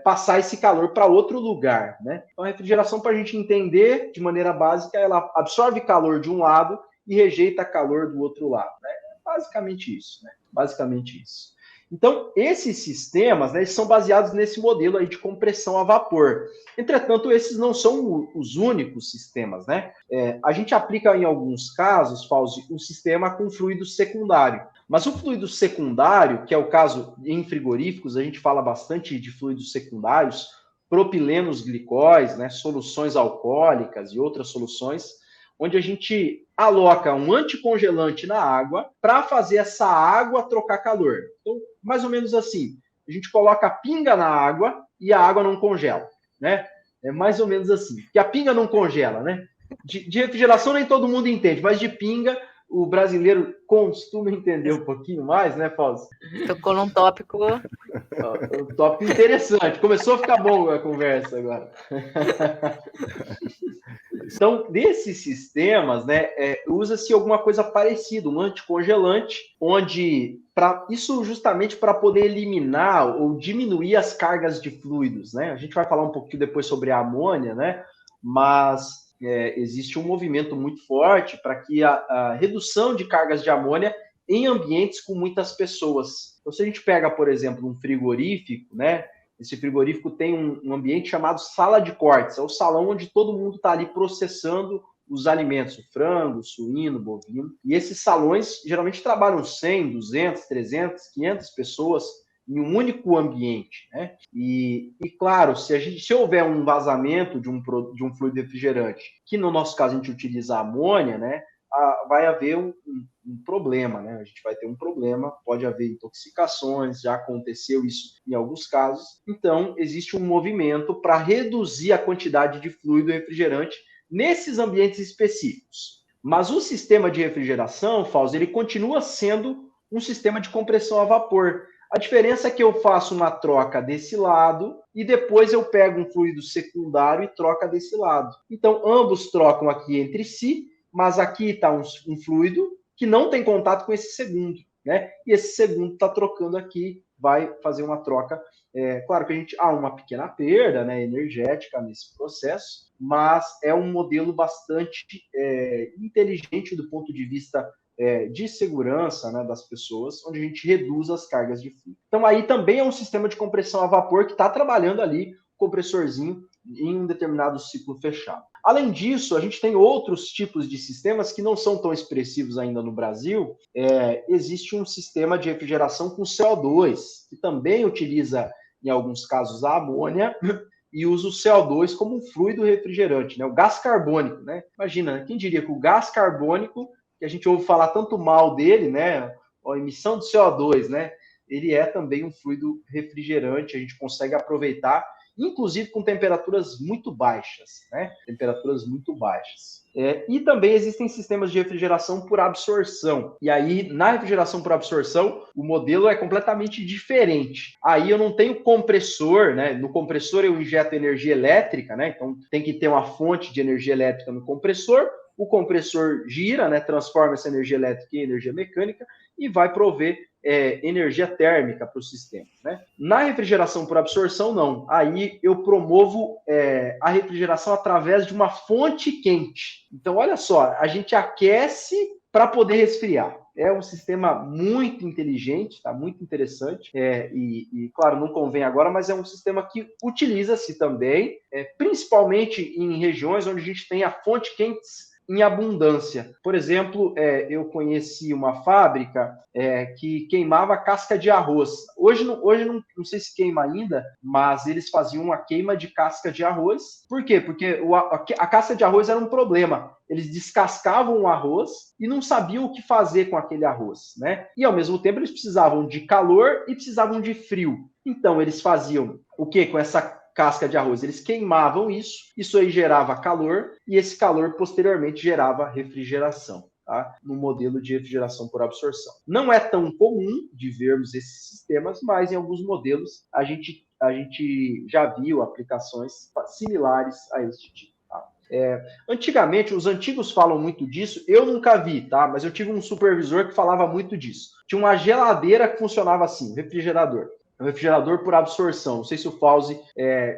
passar esse calor para outro lugar, né? Então, a refrigeração, para a gente entender de maneira básica, ela absorve calor de um lado e rejeita calor do outro lado, né? Basicamente isso, né? Basicamente isso. Então, esses sistemas, né, eles são baseados nesse modelo aí de compressão a vapor. Entretanto, esses não são os únicos sistemas, né? A gente aplica em alguns casos, Fauzi, um sistema com fluido secundário. Mas o fluido secundário, que é o caso em frigoríficos, a gente fala bastante de fluidos secundários, propilenos glicóis, né, soluções alcoólicas e outras soluções, onde a gente aloca um anticongelante na água para fazer essa água trocar calor. Então, mais ou menos assim, a gente coloca a pinga na água e a água não congela, né? É mais ou menos assim, que a pinga não congela, né? De refrigeração nem todo mundo entende, mas de pinga o brasileiro costuma entender um pouquinho mais, né, Fauzi? Tocou num tópico. Um tópico interessante. Começou a ficar bom a conversa agora. Então, desses sistemas, né, usa-se alguma coisa parecida, um anticongelante, onde isso justamente para poder eliminar ou diminuir as cargas de fluidos, né? A gente vai falar um pouquinho depois sobre a amônia, né? Mas existe um movimento muito forte para que a redução de cargas de amônia em ambientes com muitas pessoas. Então, se a gente pega, por exemplo, um frigorífico, né? Esse frigorífico tem um ambiente chamado sala de cortes, é o salão onde todo mundo está ali processando os alimentos, o frango, o suíno, o bovino. E esses salões geralmente trabalham 100, 200, 300, 500 pessoas em um único ambiente, né? E claro, se houver um vazamento de um fluido refrigerante, que no nosso caso a gente utiliza a amônia, né? Vai haver um problema, né? A gente vai ter um problema, pode haver intoxicações, já aconteceu isso em alguns casos. Então, existe um movimento para reduzir a quantidade de fluido refrigerante nesses ambientes específicos. Mas o sistema de refrigeração, Fausto, ele continua sendo um sistema de compressão a vapor. A diferença é que eu faço uma troca desse lado e depois eu pego um fluido secundário e troca desse lado. Então, ambos trocam aqui entre si, mas aqui está um fluido que não tem contato com esse segundo, né? E esse segundo está trocando aqui, vai fazer uma troca. Claro que a gente há uma pequena perda, né, energética nesse processo, mas é um modelo bastante inteligente do ponto de vista de segurança, né, das pessoas, onde a gente reduz as cargas de fluido. Então aí também é um sistema de compressão a vapor que está trabalhando ali, compressorzinho, em um determinado ciclo fechado. Além disso, a gente tem outros tipos de sistemas que não são tão expressivos ainda no Brasil. Existe um sistema de refrigeração com CO2, que também utiliza, em alguns casos, a amônia e usa o CO2 como um fluido refrigerante, né? O gás carbônico, né? Imagina, quem diria que o gás carbônico, que a gente ouve falar tanto mal dele, né? A emissão de CO2, né? Ele é também um fluido refrigerante, a gente consegue aproveitar, inclusive com temperaturas muito baixas, né? Temperaturas muito baixas. E também existem sistemas de refrigeração por absorção. E aí, na refrigeração por absorção, o modelo é completamente diferente. Aí eu não tenho compressor, né? No compressor eu injeto energia elétrica, né? Então tem que ter uma fonte de energia elétrica no compressor. O compressor gira, né? Transforma essa energia elétrica em energia mecânica e vai prover energia térmica para o sistema, né? Na refrigeração por absorção, não. Aí eu promovo a refrigeração através de uma fonte quente. Então, olha só, a gente aquece para poder resfriar. É um sistema muito inteligente, tá? Muito interessante. Claro, não convém agora, mas é um sistema que utiliza-se também, principalmente em regiões onde a gente tem a fonte quente em abundância. Por exemplo, eu conheci uma fábrica que queimava casca de arroz. Hoje não sei se queima ainda, mas eles faziam uma queima de casca de arroz. Por quê? Porque a casca de arroz era um problema. Eles descascavam o arroz e não sabiam o que fazer com aquele arroz, né? E, ao mesmo tempo, eles precisavam de calor e precisavam de frio. Então, eles faziam o quê com essa casca de arroz? Eles queimavam isso aí gerava calor, e esse calor posteriormente gerava refrigeração, tá? No modelo de refrigeração por absorção. Não é tão comum de vermos esses sistemas, mas em alguns modelos a gente já viu aplicações similares a este tipo. Tá? Antigamente, os antigos falam muito disso, eu nunca vi, tá? Mas eu tive um supervisor que falava muito disso. Tinha uma geladeira que funcionava assim, um refrigerador por absorção. Não sei se o Fauzi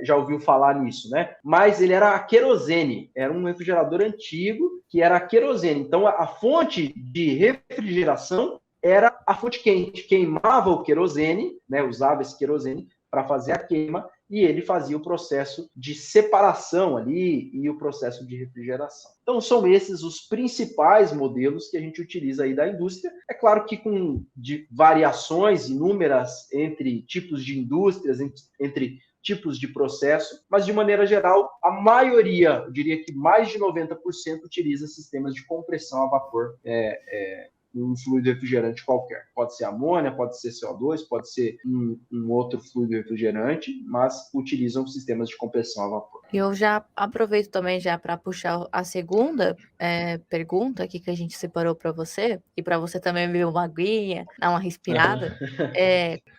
já ouviu falar nisso, né? Mas ele era a querosene, era um refrigerador antigo que era a querosene. Então, a fonte de refrigeração era a fonte quente. Queimava o querosene, né? Usava esse querosene para fazer a queima, e ele fazia o processo de separação ali e o processo de refrigeração. Então, são esses os principais modelos que a gente utiliza aí da indústria. É claro que com variações inúmeras entre tipos de indústrias, entre tipos de processo, mas, de maneira geral, a maioria, eu diria que mais de 90%, utiliza sistemas de compressão a vapor um fluido refrigerante qualquer. Pode ser amônia, pode ser CO2, pode ser um outro fluido refrigerante, mas utilizam sistemas de compressão a vapor. Eu já aproveito também já para puxar a segunda pergunta aqui que a gente separou para você, e para você também beber uma aguinha, dar uma respirada.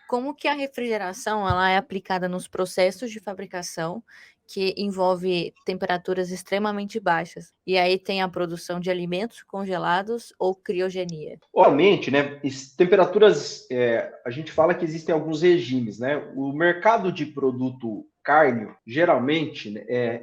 Como que a refrigeração ela é aplicada nos processos de fabricação que envolve temperaturas extremamente baixas? E aí tem a produção de alimentos congelados ou criogenia? Obviamente, né, temperaturas, a gente fala que existem alguns regimes, né? O mercado de produto cárneo, geralmente,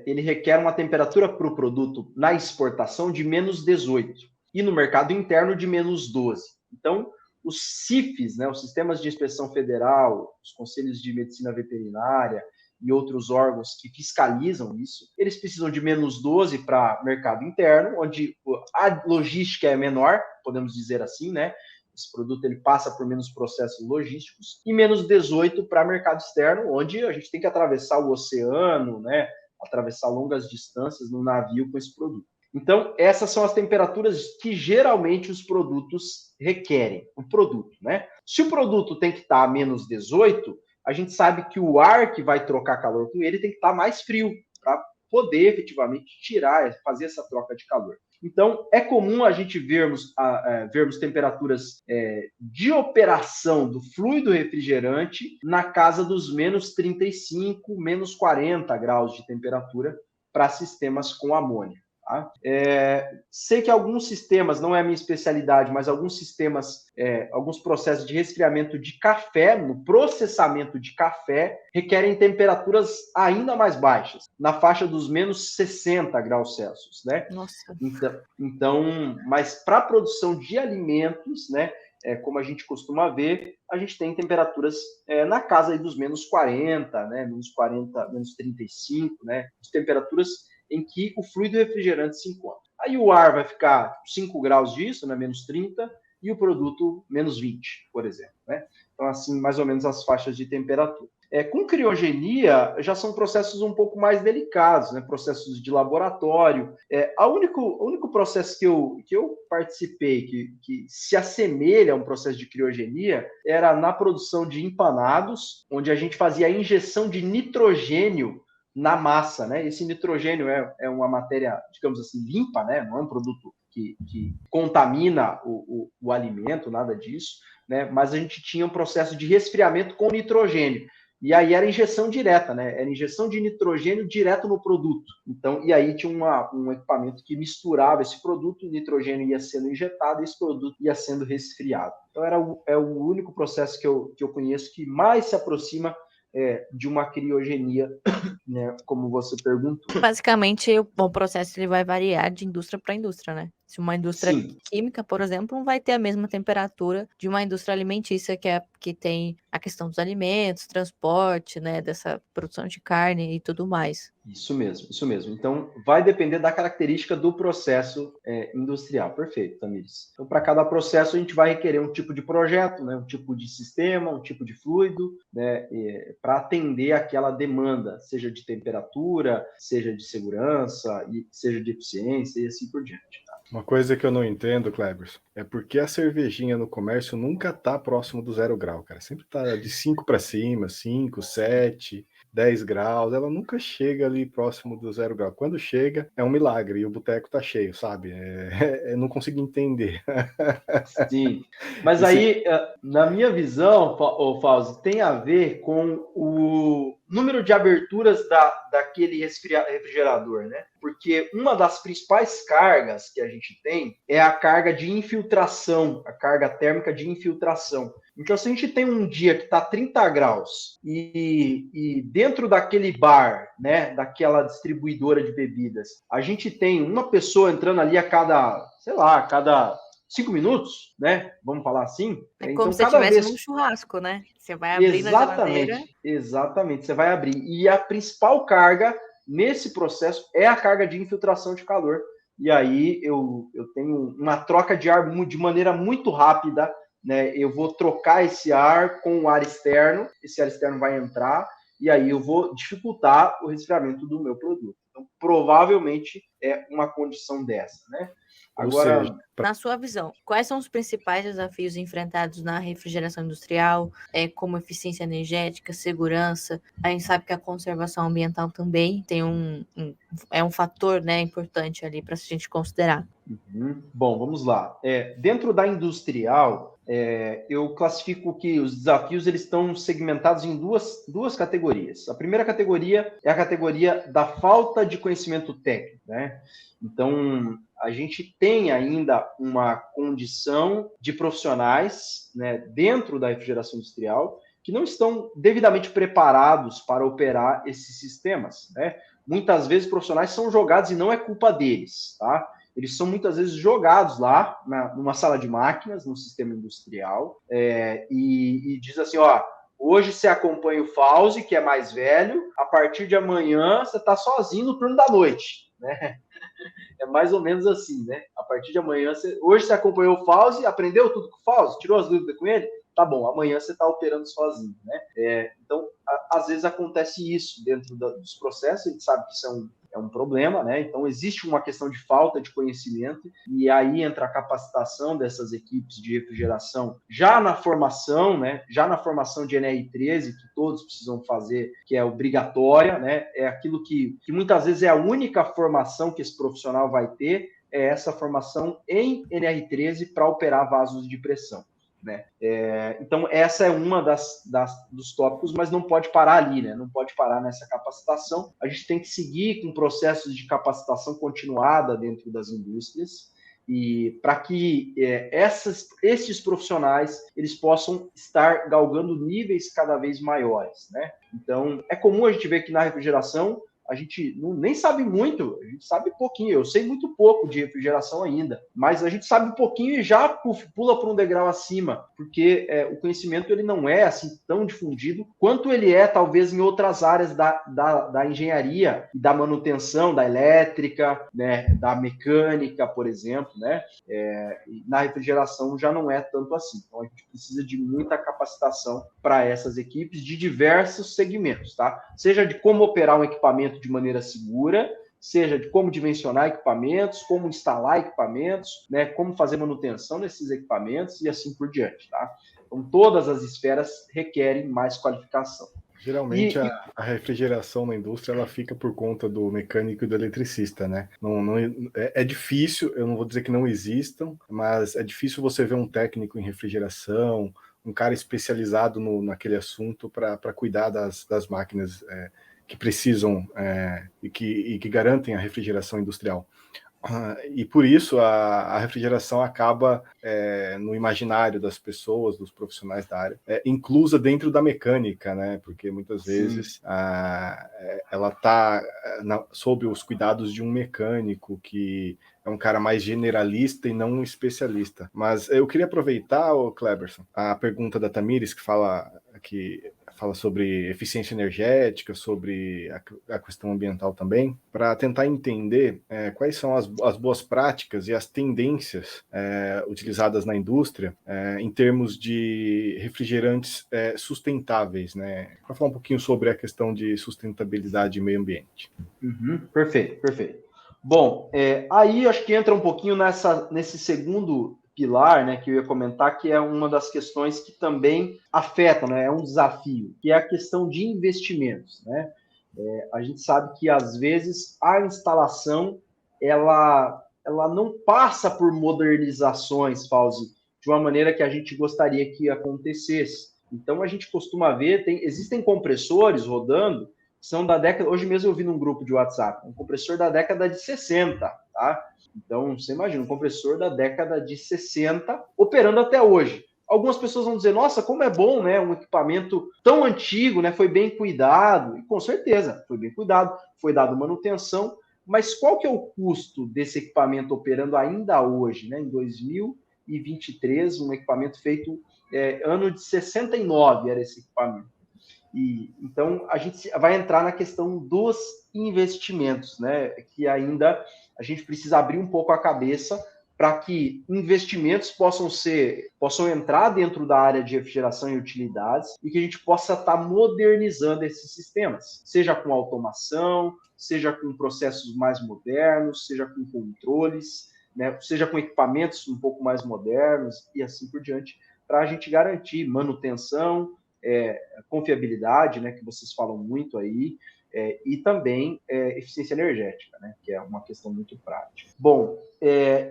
ele requer uma temperatura para o produto na exportação de -18 e no mercado interno de -12. Então, os CIFs, né, os Sistemas de Inspeção Federal, os Conselhos de Medicina Veterinária e outros órgãos que fiscalizam isso, eles precisam de -12 para mercado interno, onde a logística é menor, podemos dizer assim, né? Esse produto ele passa por menos processos logísticos, e -18 para mercado externo, onde a gente tem que atravessar o oceano, né? Atravessar longas distâncias no navio com esse produto. Então, essas são as temperaturas que geralmente os produtos requerem, o produto, né? Se o produto tem que estar a -18, a gente sabe que o ar que vai trocar calor com ele tem que estar mais frio, para poder efetivamente fazer essa troca de calor. Então, é comum a gente vermos temperaturas de operação do fluido refrigerante na casa dos -35, -40 graus de temperatura para sistemas com amônia. Tá? Sei que alguns sistemas, não é a minha especialidade, mas alguns sistemas, alguns processos de resfriamento de café, no processamento de café, requerem temperaturas ainda mais baixas, na faixa dos -60 graus Celsius, né? Nossa. Então, mas para a produção de alimentos, né, como a gente costuma ver, a gente tem temperaturas na casa aí dos -40, né, -40, -35, né, de temperaturas em que o fluido refrigerante se encontra. Aí o ar vai ficar 5 graus disso, né, -30, e o produto -20, por exemplo. Né? Então, assim, mais ou menos as faixas de temperatura. Com criogenia, já são processos um pouco mais delicados, né? Processos de laboratório. O único processo que eu participei que se assemelha a um processo de criogenia era na produção de empanados, onde a gente fazia a injeção de nitrogênio na massa, né? Esse nitrogênio é uma matéria, digamos assim, limpa, né? Não é um produto que contamina o alimento, nada disso, né? Mas a gente tinha um processo de resfriamento com nitrogênio. E aí era injeção direta, né? Era injeção de nitrogênio direto no produto. Então, e aí tinha um equipamento que misturava esse produto, o nitrogênio ia sendo injetado e esse produto ia sendo resfriado. Então, é o único processo que eu conheço que mais se aproxima de uma criogenia, né, como você perguntou. Basicamente, o processo ele vai variar de indústria para indústria, né? Se uma indústria Sim. química, por exemplo, não vai ter a mesma temperatura de uma indústria alimentícia que tem a questão dos alimentos, transporte, né, dessa produção de carne e tudo mais. Isso mesmo, isso mesmo. Então, vai depender da característica do processo industrial. Perfeito, Tamires. Então, para cada processo, a gente vai requerer um tipo de projeto, né, um tipo de sistema, um tipo de fluido, né, para atender aquela demanda, seja de temperatura, seja de segurança, seja de eficiência e assim por diante. Tá? Uma coisa que eu não entendo, Cleberson, é porque a cervejinha no comércio nunca tá próximo do 0 grau, cara. Sempre tá de 5 para cima, 5, 7, 10 graus. Ela nunca chega ali próximo do 0 grau. Quando chega, é um milagre e o boteco tá cheio, sabe? Eu não consigo entender. Sim, mas aí, na minha visão, Fauzi, tem a ver com o número de aberturas daquele refrigerador, né? Porque uma das principais cargas que a gente tem é a carga de infiltração, a carga térmica de infiltração. Então, se a gente tem um dia que está 30 graus e dentro daquele bar, né, daquela distribuidora de bebidas, a gente tem uma pessoa entrando ali a cada 5 minutos, né? Vamos falar assim. É então, como se cada estivesse vez num churrasco, né? Você vai abrir na geladeira. Exatamente, você vai abrir. E a principal carga nesse processo é a carga de infiltração de calor. E aí eu tenho uma troca de ar de maneira muito rápida, né? Eu vou trocar esse ar com o ar externo, esse ar externo vai entrar, e aí eu vou dificultar o resfriamento do meu produto. Então, provavelmente é uma condição dessa, né? Agora, na sua visão, quais são os principais desafios enfrentados na refrigeração industrial, como eficiência energética, segurança? A gente sabe que a conservação ambiental também tem um fator, né, importante ali para a gente considerar. Bom, vamos lá. Dentro da industrial, eu classifico que os desafios eles estão segmentados em duas categorias. A primeira categoria é a categoria da falta de conhecimento técnico, né? Então, a gente tem ainda uma condição de profissionais, né, dentro da refrigeração industrial que não estão devidamente preparados para operar esses sistemas, né? Muitas vezes profissionais são jogados e não é culpa deles, tá? eles são muitas vezes jogados lá numa sala de máquinas, num sistema industrial, e diz assim, ó, hoje você acompanha o Fauzi, que é mais velho, a partir de amanhã você está sozinho no turno da noite, né? É mais ou menos assim, né? A partir de amanhã, hoje você acompanhou o Fauzi, aprendeu tudo com o Fauzi, tirou as dúvidas com ele? Tá bom, amanhã você está operando sozinho, né? Então, às vezes acontece isso dentro dos processos, a gente sabe que isso é um problema, né? Então, existe uma questão de falta de conhecimento, e aí entra a capacitação dessas equipes de refrigeração já na formação, né? Já na formação de NR13, que todos precisam fazer, que é obrigatória, né? É aquilo que muitas vezes é a única formação que esse profissional vai ter, é essa formação em NR13 para operar vasos de pressão. Né? Então, essa é uma dos tópicos, mas não pode parar ali, né? Não pode parar nessa capacitação. A gente tem que seguir com processos de capacitação continuada dentro das indústrias, e para que esses profissionais eles possam estar galgando níveis cada vez maiores, né? Então, é comum a gente ver que na refrigeração a gente nem sabe muito, a gente sabe pouquinho, eu sei muito pouco de refrigeração ainda, mas a gente sabe um pouquinho e já pula para um degrau acima, porque o conhecimento ele não é assim tão difundido quanto ele é talvez em outras áreas da engenharia, da manutenção, da elétrica, né, da mecânica, por exemplo, né? Na refrigeração já não é tanto assim, então a gente precisa de muita capacitação para essas equipes de diversos segmentos, tá? Seja de como operar um equipamento de maneira segura, seja de como dimensionar equipamentos, como instalar equipamentos, né, como fazer manutenção desses equipamentos e assim por diante, tá? Então, todas as esferas requerem mais qualificação. Geralmente a refrigeração na indústria ela fica por conta do mecânico e do eletricista, né? É difícil, eu não vou dizer que não existam, mas é difícil você ver um técnico em refrigeração, um cara especializado naquele assunto para cuidar das máquinas que precisam e que garantem a refrigeração industrial. E por isso a refrigeração acaba no imaginário das pessoas, dos profissionais da área, inclusa dentro da mecânica, né? Porque muitas vezes ela está sob os cuidados de um mecânico que é um cara mais generalista e não um especialista. Mas eu queria aproveitar, Cleberson, a pergunta da Tamires, que fala sobre eficiência energética, sobre a questão ambiental também, para tentar entender quais são as boas práticas e as tendências utilizadas na indústria em termos de refrigerantes sustentáveis, né? Para falar um pouquinho sobre a questão de sustentabilidade e meio ambiente. Perfeito. Bom, aí acho que entra um pouquinho nesse segundo pilar, né, que eu ia comentar, que é uma das questões que também afetam, né, é um desafio, que é a questão de investimentos, né? A gente sabe que, às vezes, a instalação, ela não passa por modernizações, Fauzi, de uma maneira que a gente gostaria que acontecesse. Então, a gente costuma ver, existem compressores rodando, que são da década, hoje mesmo eu vi num grupo de WhatsApp, um compressor da década de 60, tá? Então, você imagina, um compressor da década de 60 operando até hoje. Algumas pessoas vão dizer, nossa, como é bom, né? Um equipamento tão antigo, né? Foi bem cuidado. E com certeza, foi bem cuidado, foi dado manutenção. Mas qual que é o custo desse equipamento operando ainda hoje, né? Em 2023, um equipamento feito ano de 69 era esse equipamento. Então, a gente vai entrar na questão dos investimentos, né? Que ainda a gente precisa abrir um pouco a cabeça para que investimentos possam entrar dentro da área de refrigeração e utilidades e que a gente possa estar modernizando esses sistemas, seja com automação, seja com processos mais modernos, seja com controles, né? Seja com equipamentos um pouco mais modernos e assim por diante, para a gente garantir manutenção, confiabilidade, né, que vocês falam muito aí, e também eficiência energética, né, que é uma questão muito prática. Bom,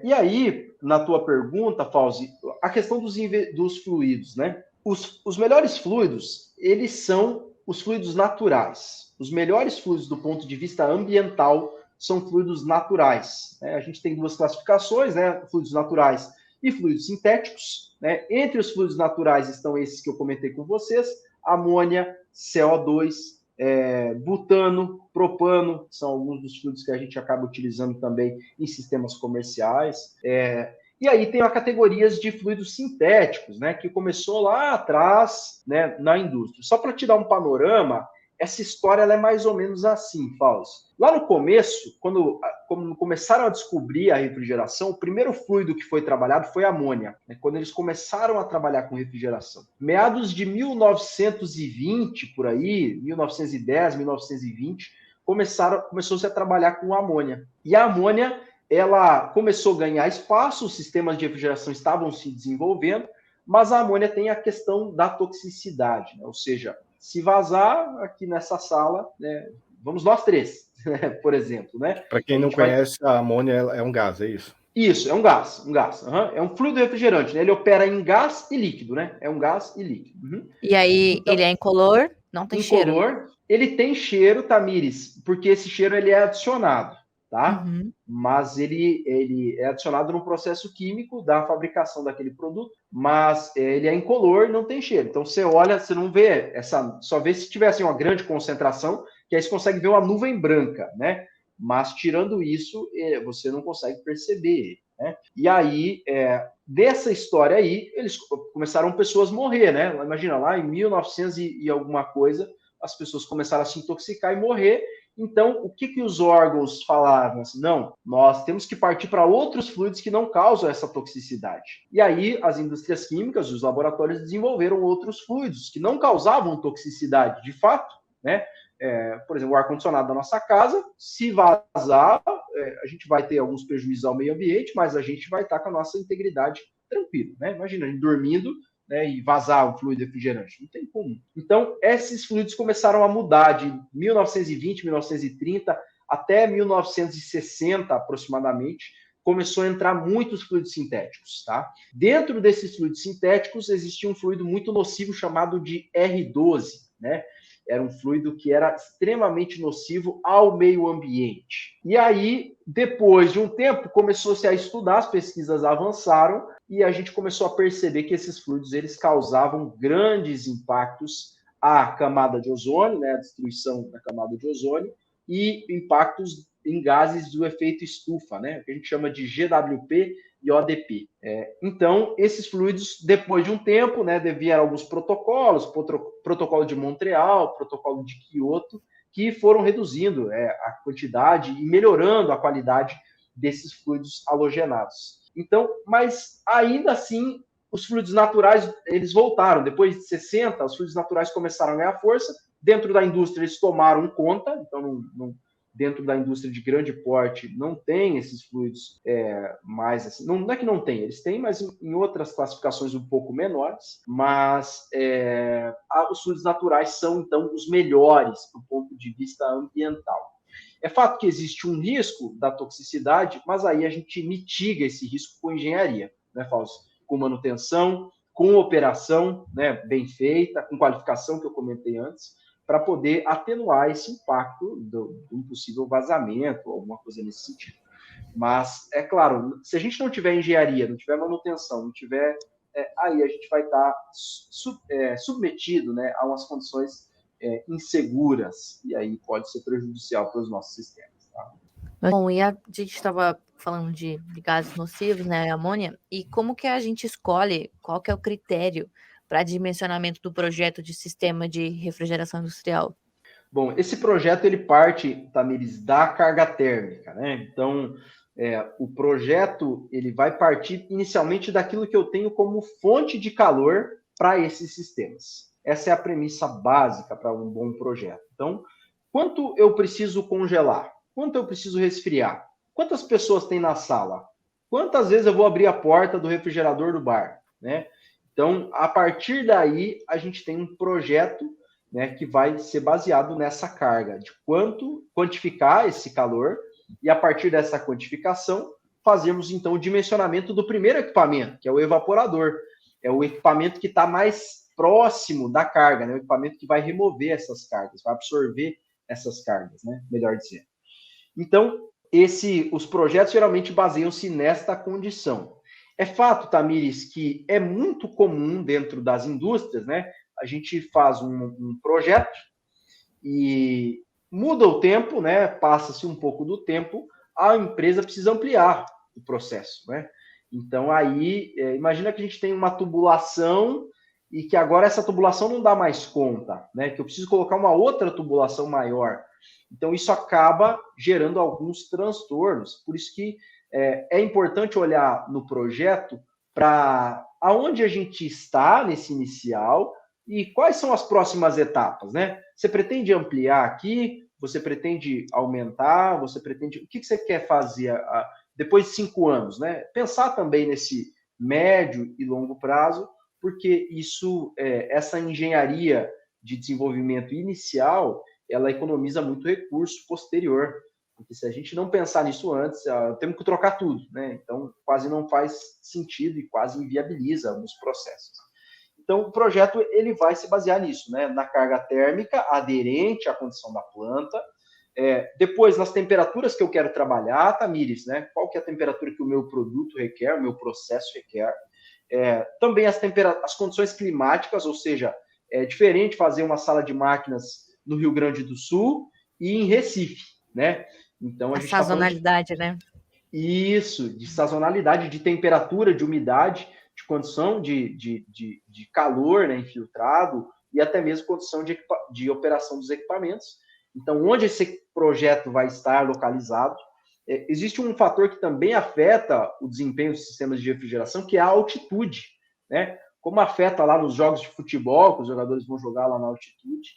e aí, na tua pergunta, Fauzi, a questão dos fluidos, né? Os melhores fluidos, eles são os fluidos naturais. Os melhores fluidos do ponto de vista ambiental são fluidos naturais, né? A gente tem duas classificações, né? Fluidos naturais e fluidos sintéticos, né? Entre os fluidos naturais estão esses que eu comentei com vocês, amônia, CO2 butano, propano, são alguns dos fluidos que a gente acaba utilizando também em sistemas comerciais. E aí tem as categorias de fluidos sintéticos, né, que começou lá atrás, né, na indústria. Só para te dar um panorama, essa história ela é mais ou menos assim, Fausto. Lá no começo, quando começaram a descobrir a refrigeração, o primeiro fluido que foi trabalhado foi a amônia, né, quando eles começaram a trabalhar com refrigeração. Meados de 1920, por aí, 1910, 1920, começou-se a trabalhar com amônia. E a amônia, ela começou a ganhar espaço, os sistemas de refrigeração estavam se desenvolvendo, mas a amônia tem a questão da toxicidade, né? Ou seja, se vazar aqui nessa sala, né, vamos nós três, por exemplo, né? Para quem não conhece, a amônia é um gás, é isso? Isso, é um gás. É um fluido refrigerante, né? Ele opera em gás e líquido, né? É um gás e líquido. E aí, então, ele é incolor, não tem cheiro? Incolor, ele tem cheiro, Tamires, porque esse cheiro ele é adicionado, tá? Mas ele é adicionado no processo químico da fabricação daquele produto, mas ele é incolor, não tem cheiro. Então você olha, você não vê só vê se tiver assim, uma grande concentração, que aí você consegue ver uma nuvem branca, né? Mas tirando isso, você não consegue perceber, né? E aí, dessa história aí, eles começaram pessoas a morrer, né? Imagina, lá em 1900 e alguma coisa, as pessoas começaram a se intoxicar e morrer. Então, o que os órgãos falaram? Assim, não, nós temos que partir para outros fluidos que não causam essa toxicidade. E aí, as indústrias químicas, os laboratórios desenvolveram outros fluidos que não causavam toxicidade, de fato, né? Por exemplo, o ar-condicionado da nossa casa, se vazar, a gente vai ter alguns prejuízos ao meio ambiente, mas a gente vai estar com a nossa integridade tranquila, né? Imagina, a gente dormindo, né, e vazar um fluido refrigerante, não tem como. Então, esses fluidos começaram a mudar de 1920, 1930 até 1960, aproximadamente, começou a entrar muitos fluidos sintéticos, tá? Dentro desses fluidos sintéticos, existia um fluido muito nocivo chamado de R12, né? Era um fluido que era extremamente nocivo ao meio ambiente. E aí, depois de um tempo, começou-se a estudar, as pesquisas avançaram, e a gente começou a perceber que esses fluidos eles causavam grandes impactos à camada de ozônio, né, a destruição da camada de ozônio, e impactos em gases do efeito estufa, né, que a gente chama de GWP e ODP. Então, esses fluidos, depois de um tempo, né, vieram alguns protocolos, protocolo de Montreal, protocolo de Kyoto, que foram reduzindo a quantidade e melhorando a qualidade desses fluidos halogenados. Então, mas ainda assim, os fluidos naturais, eles voltaram. Depois de 60, os fluidos naturais começaram a ganhar força. Dentro da indústria, eles tomaram conta. Então, dentro da indústria de grande porte, não tem esses fluidos mais assim. Não é que não tem, eles têm, mas em outras classificações um pouco menores. Mas os fluidos naturais são, então, os melhores do ponto de vista ambiental. É fato que existe um risco da toxicidade, mas aí a gente mitiga esse risco com engenharia, né, Fausto? Com manutenção, com operação, né, bem feita, com qualificação que eu comentei antes, para poder atenuar esse impacto do impossível vazamento, alguma coisa nesse sentido. Mas, é claro, se a gente não tiver engenharia, não tiver manutenção, não tiver... aí a gente vai estar submetido, né, a umas condições inseguras, e aí pode ser prejudicial para os nossos sistemas. Tá? Bom, e a gente estava falando de gases nocivos, né, amônia, e como que a gente escolhe, qual que é o critério para dimensionamento do projeto de sistema de refrigeração industrial? Bom, esse projeto ele parte, Tamires, da carga térmica, né? Então, o projeto ele vai partir inicialmente daquilo que eu tenho como fonte de calor para esses sistemas. Essa é a premissa básica para um bom projeto. Então, quanto eu preciso congelar? Quanto eu preciso resfriar? Quantas pessoas tem na sala? Quantas vezes eu vou abrir a porta do refrigerador do bar? Né? Então, a partir daí, a gente tem um projeto, né, que vai ser baseado nessa carga, de quantificar esse calor, e a partir dessa quantificação, fazemos, então, o dimensionamento do primeiro equipamento, que é o evaporador. É o equipamento que está mais próximo da carga, né? O equipamento que vai remover essas cargas, vai absorver essas cargas, né? Melhor dizendo. Então, os projetos geralmente baseiam-se nesta condição. É fato, Tamires, que é muito comum dentro das indústrias, né? A gente faz um projeto E muda o tempo, né? Passa-se um pouco do tempo, a empresa precisa ampliar o processo, né? Então, aí, imagina que a gente tem uma tubulação e que agora essa tubulação não dá mais conta, né? Que eu preciso colocar uma outra tubulação maior. Então, isso acaba gerando alguns transtornos. Por isso que é importante olhar no projeto para aonde a gente está nesse inicial e quais são as próximas etapas, né? Você pretende ampliar aqui? Você pretende aumentar? Você pretende... O que você quer fazer depois de 5 anos, né? Pensar também nesse médio e longo prazo, porque isso, essa engenharia de desenvolvimento inicial, ela economiza muito recurso posterior. Porque se a gente não pensar nisso antes, temos que trocar tudo, né? Então, quase não faz sentido e quase inviabiliza alguns processos. Então, o projeto ele vai se basear nisso, né? Na carga térmica aderente à condição da planta, depois nas temperaturas que eu quero trabalhar, Tamires, né? Qual que é a temperatura que o meu produto requer, o meu processo requer. Também as condições climáticas, ou seja, é diferente fazer uma sala de máquinas no Rio Grande do Sul e em Recife, né? Então, a gente sazonalidade, né? Isso, de sazonalidade, de temperatura, de umidade, de condição de calor, né, infiltrado, e até mesmo condição de operação dos equipamentos. Então, onde esse projeto vai estar localizado, existe um fator que também afeta o desempenho dos sistemas de refrigeração, que é a altitude, né? Como afeta lá nos jogos de futebol, que os jogadores vão jogar lá na altitude,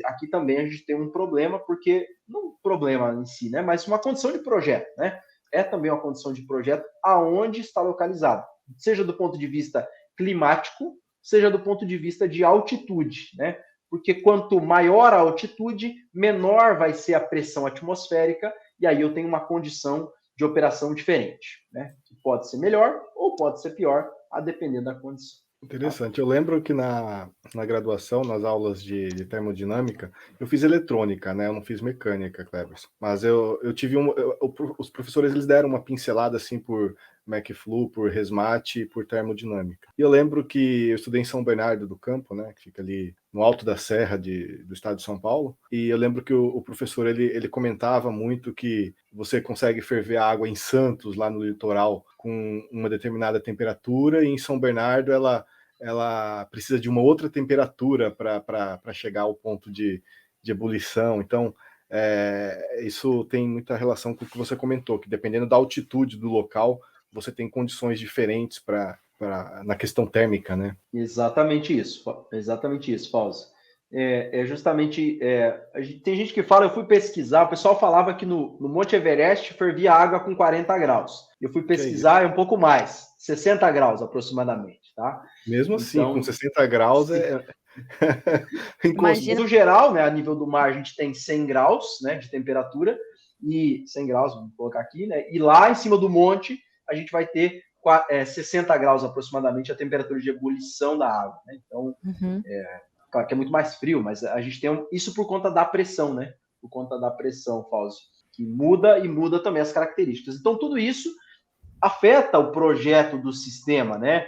aqui também a gente tem um problema, porque, não um problema em si, né, mas uma condição de projeto, né? É também uma condição de projeto aonde está localizado, seja do ponto de vista climático, seja do ponto de vista de altitude, né? Porque quanto maior a altitude, menor vai ser a pressão atmosférica, e aí eu tenho uma condição de operação diferente, né? Que pode ser melhor ou pode ser pior, a depender da condição. Interessante. Eu lembro que na graduação, nas aulas de termodinâmica, eu fiz eletrônica, né? Eu não fiz mecânica, Cleberson. Mas eu tive os professores, eles deram uma pincelada assim por McFlu, por Resmat e por termodinâmica. E eu lembro que eu estudei em São Bernardo do Campo, né? Que fica ali no alto da serra do estado de São Paulo. E eu lembro que o professor, ele comentava muito que você consegue ferver a água em Santos, lá no litoral, com uma determinada temperatura, e em São Bernardo ela precisa de uma outra temperatura para chegar ao ponto de ebulição. Então, isso tem muita relação com o que você comentou, que dependendo da altitude do local, você tem condições diferentes na questão térmica, né? Exatamente isso, Fauzi. Justamente, tem gente que fala, eu fui pesquisar, o pessoal falava que no Monte Everest fervia água com 40 graus. Eu fui pesquisar, é um pouco mais, 60 graus aproximadamente, tá? Mesmo assim, com 60 graus No geral, né, a nível do mar, a gente tem 100 graus, né, de temperatura, e 100 graus, vamos colocar aqui, né? E lá em cima do monte, a gente vai ter 60 graus aproximadamente a temperatura de ebulição da água, né? Então, claro que é muito mais frio, mas a gente tem isso por conta da pressão, né? Por conta da pressão, Fauzi, que muda e muda também as características. Então, tudo isso afeta o projeto do sistema, né?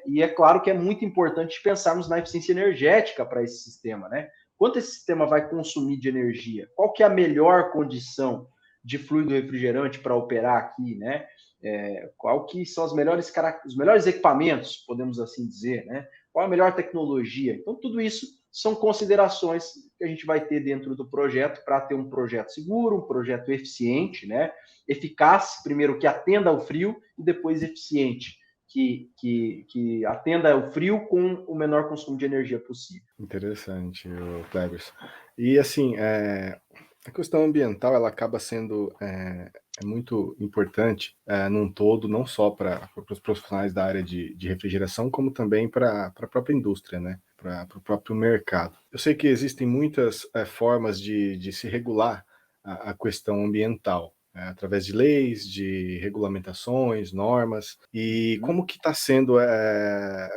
E é claro que é muito importante pensarmos na eficiência energética para esse sistema, né? Quanto esse sistema vai consumir de energia? Qual que é a melhor condição de fluido refrigerante para operar aqui, né? Qual que são os melhores equipamentos, podemos assim dizer, né? Qual a melhor tecnologia? Então, tudo isso são considerações que a gente vai ter dentro do projeto para ter um projeto seguro, um projeto eficiente, né? Eficaz, primeiro que atenda ao frio e depois eficiente, que atenda ao frio com o menor consumo de energia possível. Interessante, Cleberson. E assim, a questão ambiental ela acaba sendo muito importante num todo, não só para os profissionais da área de refrigeração, como também para a própria indústria, né? Para o próprio mercado. Eu sei que existem muitas formas de se regular a questão ambiental, através de leis, de regulamentações, normas. E como que está sendo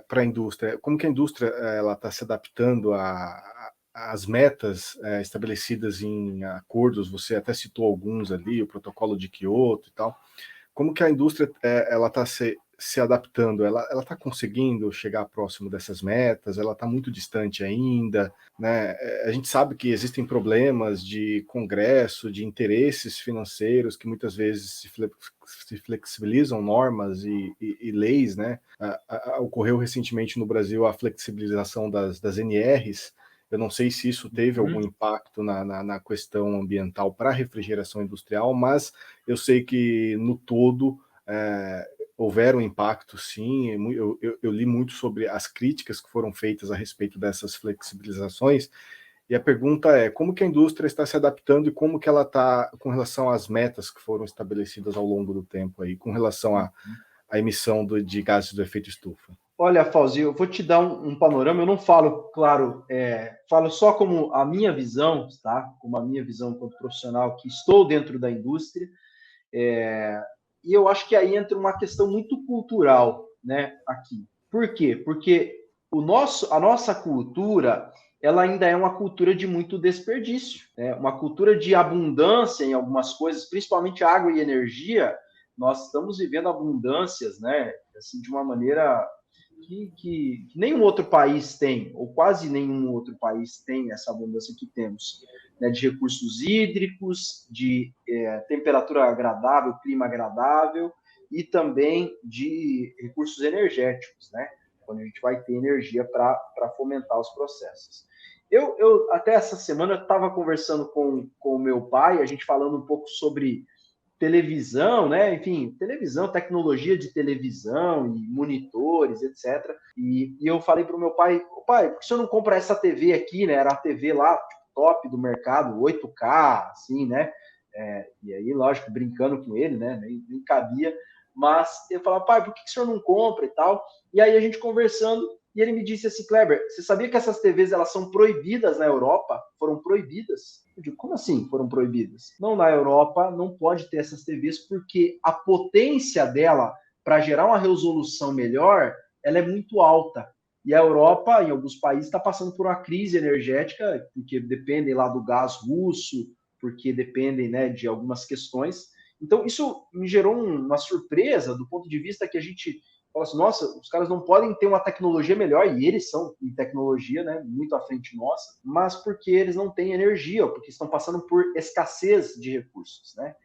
para a indústria? Como que a indústria ela está se adaptando às metas estabelecidas em acordos? Você até citou alguns ali, o protocolo de Kyoto e tal. Como que a indústria ela está se se adaptando? Ela está conseguindo chegar próximo dessas metas? Ela está muito distante ainda, né? A gente sabe que existem problemas de congresso, de interesses financeiros que muitas vezes se flexibilizam normas e leis, né? Ocorreu recentemente no Brasil a flexibilização das NRs. Eu não sei se isso teve algum impacto na questão ambiental para a refrigeração industrial, mas eu sei que no todo houveram impacto, sim. Eu li muito sobre as críticas que foram feitas a respeito dessas flexibilizações, e a pergunta é como que a indústria está se adaptando e como que ela está com relação às metas que foram estabelecidas ao longo do tempo, aí, com relação à emissão de gases do efeito estufa. Olha, Fauzi, eu vou te dar um panorama. Eu não falo, claro, falo só como a minha visão, tá? Como a minha visão como profissional, que estou dentro da indústria. E eu acho que aí entra uma questão muito cultural, né? Aqui. Por quê? Porque a nossa cultura, ela ainda é uma cultura de muito desperdício, né? Uma cultura de abundância em algumas coisas, principalmente água e energia. Nós estamos vivendo abundâncias, né? Assim, de uma maneira que nenhum outro país tem, ou quase nenhum outro país tem essa abundância que temos, né, de recursos hídricos, de temperatura agradável, clima agradável, e também de recursos energéticos, né, quando a gente vai ter energia para fomentar os processos. Eu até essa semana estava conversando com o meu pai, a gente falando um pouco sobre televisão, né? Enfim, televisão, tecnologia de televisão e monitores, etc. E eu falei para o meu pai, por que o senhor não compra essa TV aqui, né? Era a TV lá, top do mercado, 8K, assim, né? E aí, lógico, brincando com ele, né? Nem cabia. Mas eu falava, pai, por que o senhor não compra e tal? E aí a gente conversando, e ele me disse assim, Kleber, você sabia que essas TVs elas são proibidas na Europa? Foram proibidas? Eu digo, como assim foram proibidas? Não, na Europa não pode ter essas TVs porque a potência dela para gerar uma resolução melhor, ela é muito alta. E a Europa, em alguns países, está passando por uma crise energética, porque dependem lá do gás russo, porque dependem, né, de algumas questões. Então, isso me gerou uma surpresa do ponto de vista que a gente fala assim, nossa, os caras não podem ter uma tecnologia melhor, e eles são em tecnologia, né, muito à frente nossa, mas porque eles não têm energia, ou porque estão passando por escassez de recursos, né?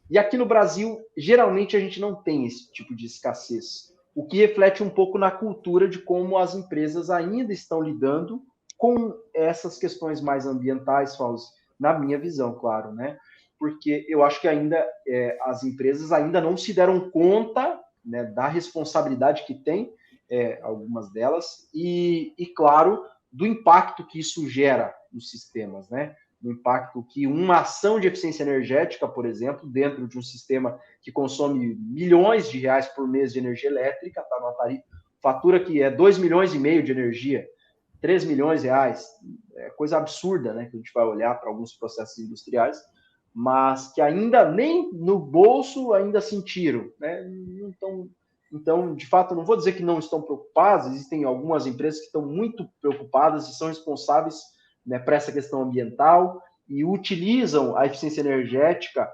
E aqui no Brasil, geralmente a gente não tem esse tipo de escassez, o que reflete um pouco na cultura de como as empresas ainda estão lidando com essas questões mais ambientais, Fauzi, na minha visão, claro, né? Porque eu acho que ainda as empresas ainda não se deram conta, né, da responsabilidade que tem, algumas delas, e, claro, do impacto que isso gera nos sistemas, né? Do impacto que uma ação de eficiência energética, por exemplo, dentro de um sistema que consome milhões de reais por mês de energia elétrica, tá numa tarifa, fatura que é 2,5 milhões de energia, 3 milhões de reais, é coisa absurda, né? Que a gente vai olhar para alguns processos industriais, mas que ainda nem no bolso ainda sentiram, né? Então, de fato, não vou dizer que não estão preocupados, existem algumas empresas que estão muito preocupadas e são responsáveis, né, para essa questão ambiental e utilizam a eficiência energética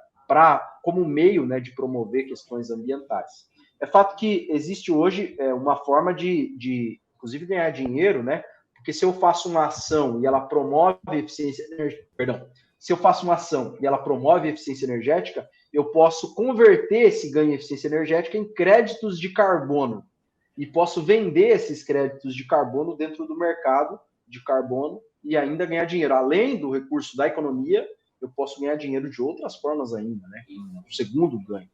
como meio, né, de promover questões ambientais. É fato que existe hoje uma forma de, inclusive, ganhar dinheiro, né? Porque se eu faço uma ação e ela promove a eficiência energética, se eu faço uma ação e ela promove a eficiência energética, eu posso converter esse ganho em eficiência energética em créditos de carbono e posso vender esses créditos de carbono dentro do mercado de carbono e ainda ganhar dinheiro. Além do recurso da economia, eu posso ganhar dinheiro de outras formas ainda, né? Um segundo ganho.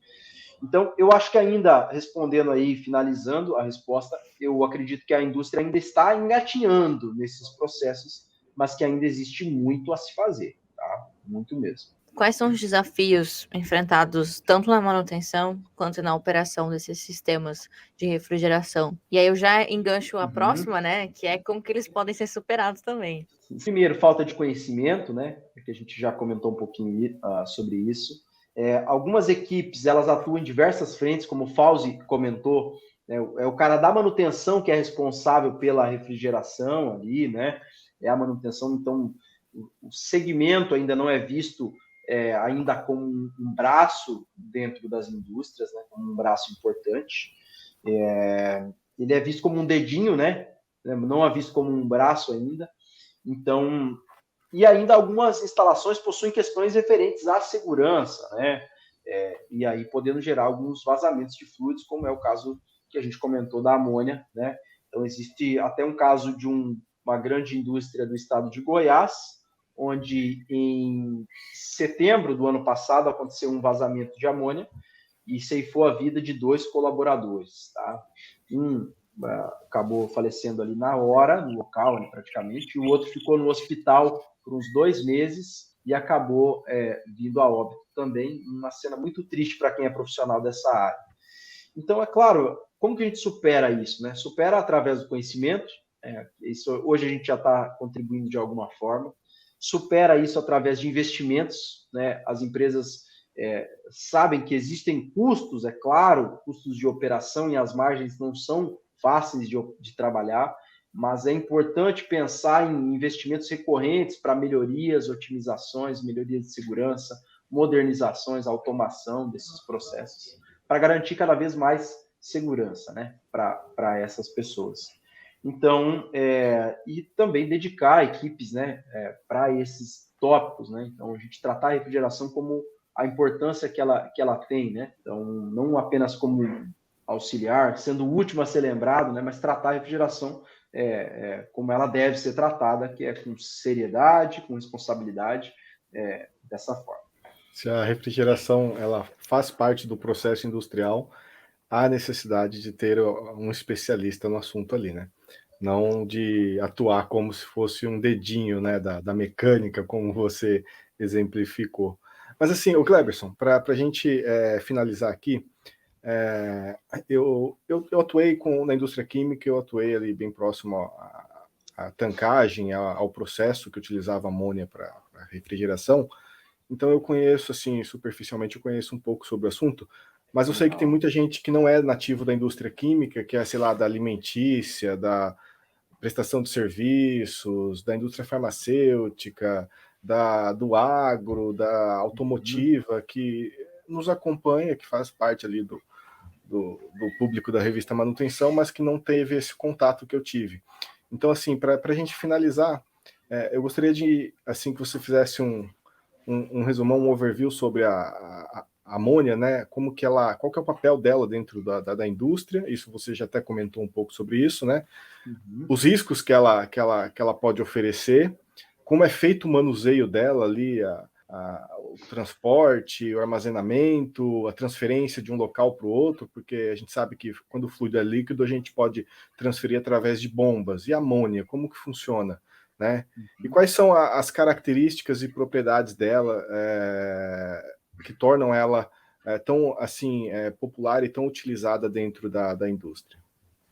Então, eu acho que ainda, respondendo aí, finalizando a resposta, eu acredito que a indústria ainda está engatinhando nesses processos, mas que ainda existe muito a se fazer, tá? Muito mesmo. Quais são os desafios enfrentados tanto na manutenção quanto na operação desses sistemas de refrigeração? E aí eu já engancho a próxima, né? Que é como que eles podem ser superados também. Primeiro, falta de conhecimento, né? Porque a gente já comentou um pouquinho sobre isso. Algumas equipes, elas atuam em diversas frentes, como o Fauzi comentou, né? É o cara da manutenção que é responsável pela refrigeração ali, né? É a manutenção, então o segmento ainda não é visto ainda como um braço dentro das indústrias, né? Como um braço importante. Ele é visto como um dedinho, né? Não é visto como um braço ainda. Então, e ainda algumas instalações possuem questões referentes à segurança, né? E aí podendo gerar alguns vazamentos de fluidos, como é o caso que a gente comentou da amônia, né? Então, existe até um caso de uma grande indústria do estado de Goiás, onde em setembro do ano passado aconteceu um vazamento de amônia e ceifou a vida de 2 colaboradores, tá? Um acabou falecendo ali na hora, no local, né, praticamente, e o outro ficou no hospital por uns 2 meses e acabou vindo a óbito também, uma cena muito triste para quem é profissional dessa área. Então, é claro, como que a gente supera isso, né? Supera através do conhecimento, isso hoje a gente já está contribuindo de alguma forma, supera isso através de investimentos, né? As empresas sabem que existem custos, é claro, custos de operação e as margens não são fáceis de trabalhar, mas é importante pensar em investimentos recorrentes para melhorias, otimizações, melhorias de segurança, modernizações, automação desses processos, para garantir cada vez mais segurança, né, para essas pessoas. Então, e também dedicar equipes, né, para esses tópicos, né? Então, a gente tratar a refrigeração como a importância que ela tem, né? Então, não apenas como auxiliar, sendo o último a ser lembrado, né? Mas tratar a refrigeração como ela deve ser tratada, que é com seriedade, com responsabilidade, dessa forma. Se a refrigeração ela faz parte do processo industrial, há necessidade de ter um especialista no assunto ali, né? Não de atuar como se fosse um dedinho, né, da mecânica, como você exemplificou. Mas assim, o Cleberson, para a gente finalizar aqui, eu atuei na indústria química, eu atuei ali bem próximo à tancagem, ao processo que utilizava amônia para refrigeração. Então eu conheço, assim, superficialmente, eu conheço um pouco sobre o assunto, mas eu sei que tem muita gente que não é nativo da indústria química, que é, sei lá, da alimentícia, da prestação de serviços, da indústria farmacêutica, do agro, da automotiva, que nos acompanha, que faz parte ali do público da revista Manutenção, mas que não teve esse contato que eu tive. Então, assim, para a gente finalizar, eu gostaria de, assim, que você fizesse um resumão, um overview sobre a amônia, né? Qual que é o papel dela dentro da indústria? Isso você já até comentou um pouco sobre isso, né? Uhum. Os riscos que ela pode oferecer, como é feito o manuseio dela ali, o transporte, o armazenamento, a transferência de um local para o outro, porque a gente sabe que quando o fluido é líquido, a gente pode transferir através de bombas. E a amônia, como que funciona? Né? E quais são as características e propriedades dela que tornam ela tão assim popular e tão utilizada dentro da indústria?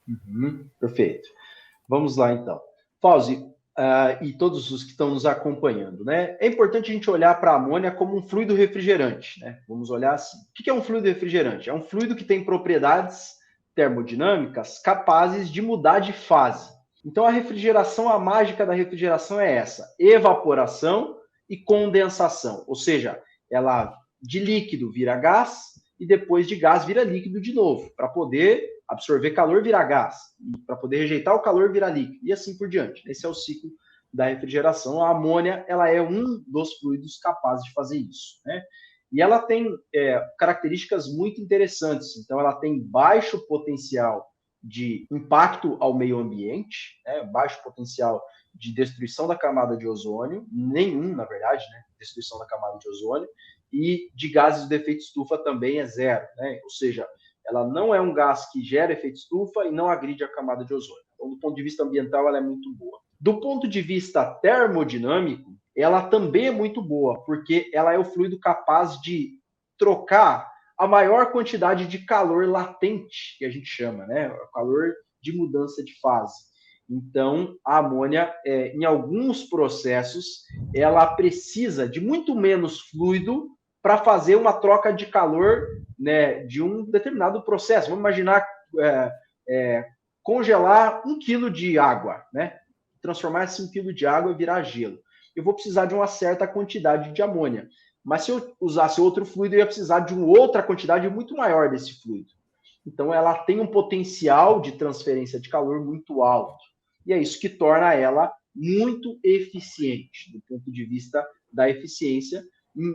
Uhum, perfeito. Vamos lá, então. Fauzi, e todos os que estão nos acompanhando, né? É importante a gente olhar para a amônia como um fluido refrigerante, né? Vamos olhar assim. O que é um fluido refrigerante? É um fluido que tem propriedades termodinâmicas capazes de mudar de fase. Então, a mágica da refrigeração é essa: evaporação e condensação. Ou seja, ela de líquido vira gás e depois de gás vira líquido de novo, para poder absorver calor virar gás, para poder rejeitar o calor virar líquido, e assim por diante. Esse é o ciclo da refrigeração. A amônia, ela é um dos fluidos capazes de fazer isso, né? E ela tem características muito interessantes. Então, ela tem baixo potencial de impacto ao meio ambiente, né? Baixo potencial de destruição da camada de ozônio, nenhum, na verdade, né? Destruição da camada de ozônio, e de gases do efeito estufa também é zero, né? Ou seja, ela não é um gás que gera efeito estufa e não agride a camada de ozônio. Então, do ponto de vista ambiental, ela é muito boa. Do ponto de vista termodinâmico, ela também é muito boa, porque ela é o fluido capaz de trocar a maior quantidade de calor latente, que a gente chama, né? O calor de mudança de fase. Então, a amônia, em alguns processos, ela precisa de muito menos fluido para fazer uma troca de calor, né, de um determinado processo. Vamos imaginar congelar 1 quilo de água, né? Transformar esse 1 quilo de água e virar gelo. Eu vou precisar de uma certa quantidade de amônia. Mas se eu usasse outro fluido, eu ia precisar de uma outra quantidade muito maior desse fluido. Então, ela tem um potencial de transferência de calor muito alto. E é isso que torna ela muito eficiente, do ponto de vista da eficiência.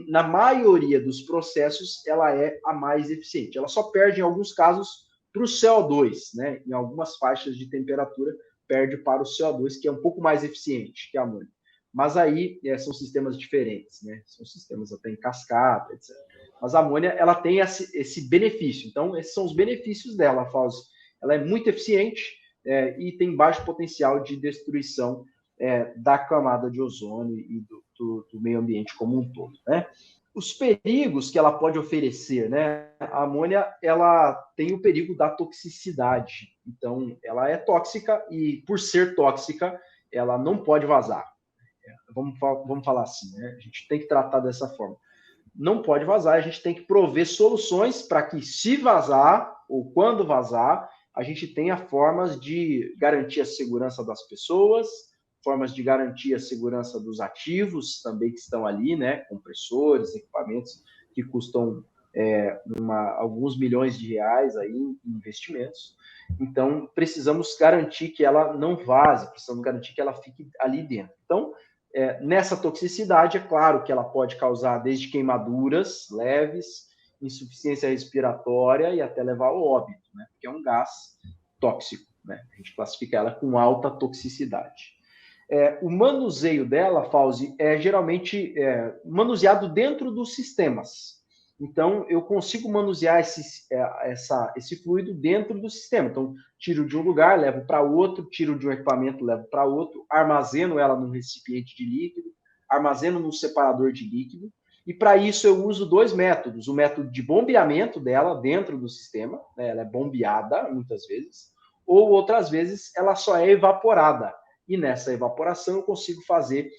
Na maioria dos processos, ela é a mais eficiente. Ela só perde, em alguns casos, para o CO2, né? Em algumas faixas de temperatura, perde para o CO2, que é um pouco mais eficiente que a amônia. Mas aí são sistemas diferentes, né? São sistemas até em cascata, etc. Mas a amônia, ela tem esse benefício. Então, esses são os benefícios dela, Fausto. Ela é muito eficiente e tem baixo potencial de destruição da camada de ozônio e do meio ambiente como um todo, né? Os perigos que ela pode oferecer, né? A amônia, ela tem o perigo da toxicidade. Então, ela é tóxica e, por ser tóxica, ela não pode vazar. Vamos falar assim, né? A gente tem que tratar dessa forma. Não pode vazar, a gente tem que prover soluções para que, se vazar ou quando vazar, a gente tenha formas de garantir a segurança das pessoas, formas de garantir a segurança dos ativos também que estão ali, né? Compressores, equipamentos que custam alguns milhões de reais aí em investimentos. Então, precisamos garantir que ela não vaze, precisamos garantir que ela fique ali dentro. Então, nessa toxicidade, é claro que ela pode causar desde queimaduras leves, insuficiência respiratória e até levar ao óbito, né? Porque é um gás tóxico, né? A gente classifica ela com alta toxicidade. O manuseio dela, Fauzi, é geralmente manuseado dentro dos sistemas. Então, eu consigo manusear esse fluido dentro do sistema. Então, tiro de um lugar, levo para outro, tiro de um equipamento, levo para outro, armazeno ela num recipiente de líquido, armazeno num separador de líquido, e para isso eu uso 2 métodos. O método de bombeamento dela dentro do sistema, né? Ela é bombeada muitas vezes, ou outras vezes ela só é evaporada. E nessa evaporação eu consigo fazer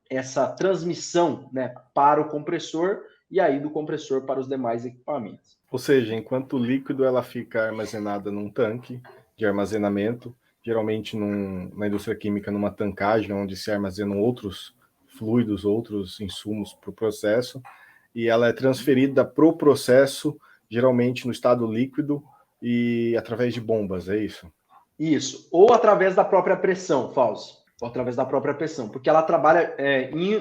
essa transmissão, né, para o compressor e aí do compressor para os demais equipamentos. Ou seja, enquanto o líquido ela fica armazenada num tanque de armazenamento, geralmente na indústria química numa tancagem onde se armazenam outros fluidos, outros insumos para o processo, e ela é transferida para o processo, geralmente no estado líquido e através de bombas, é isso? Isso, ou através da própria pressão, Fausto, ou através da própria pressão, porque ela trabalha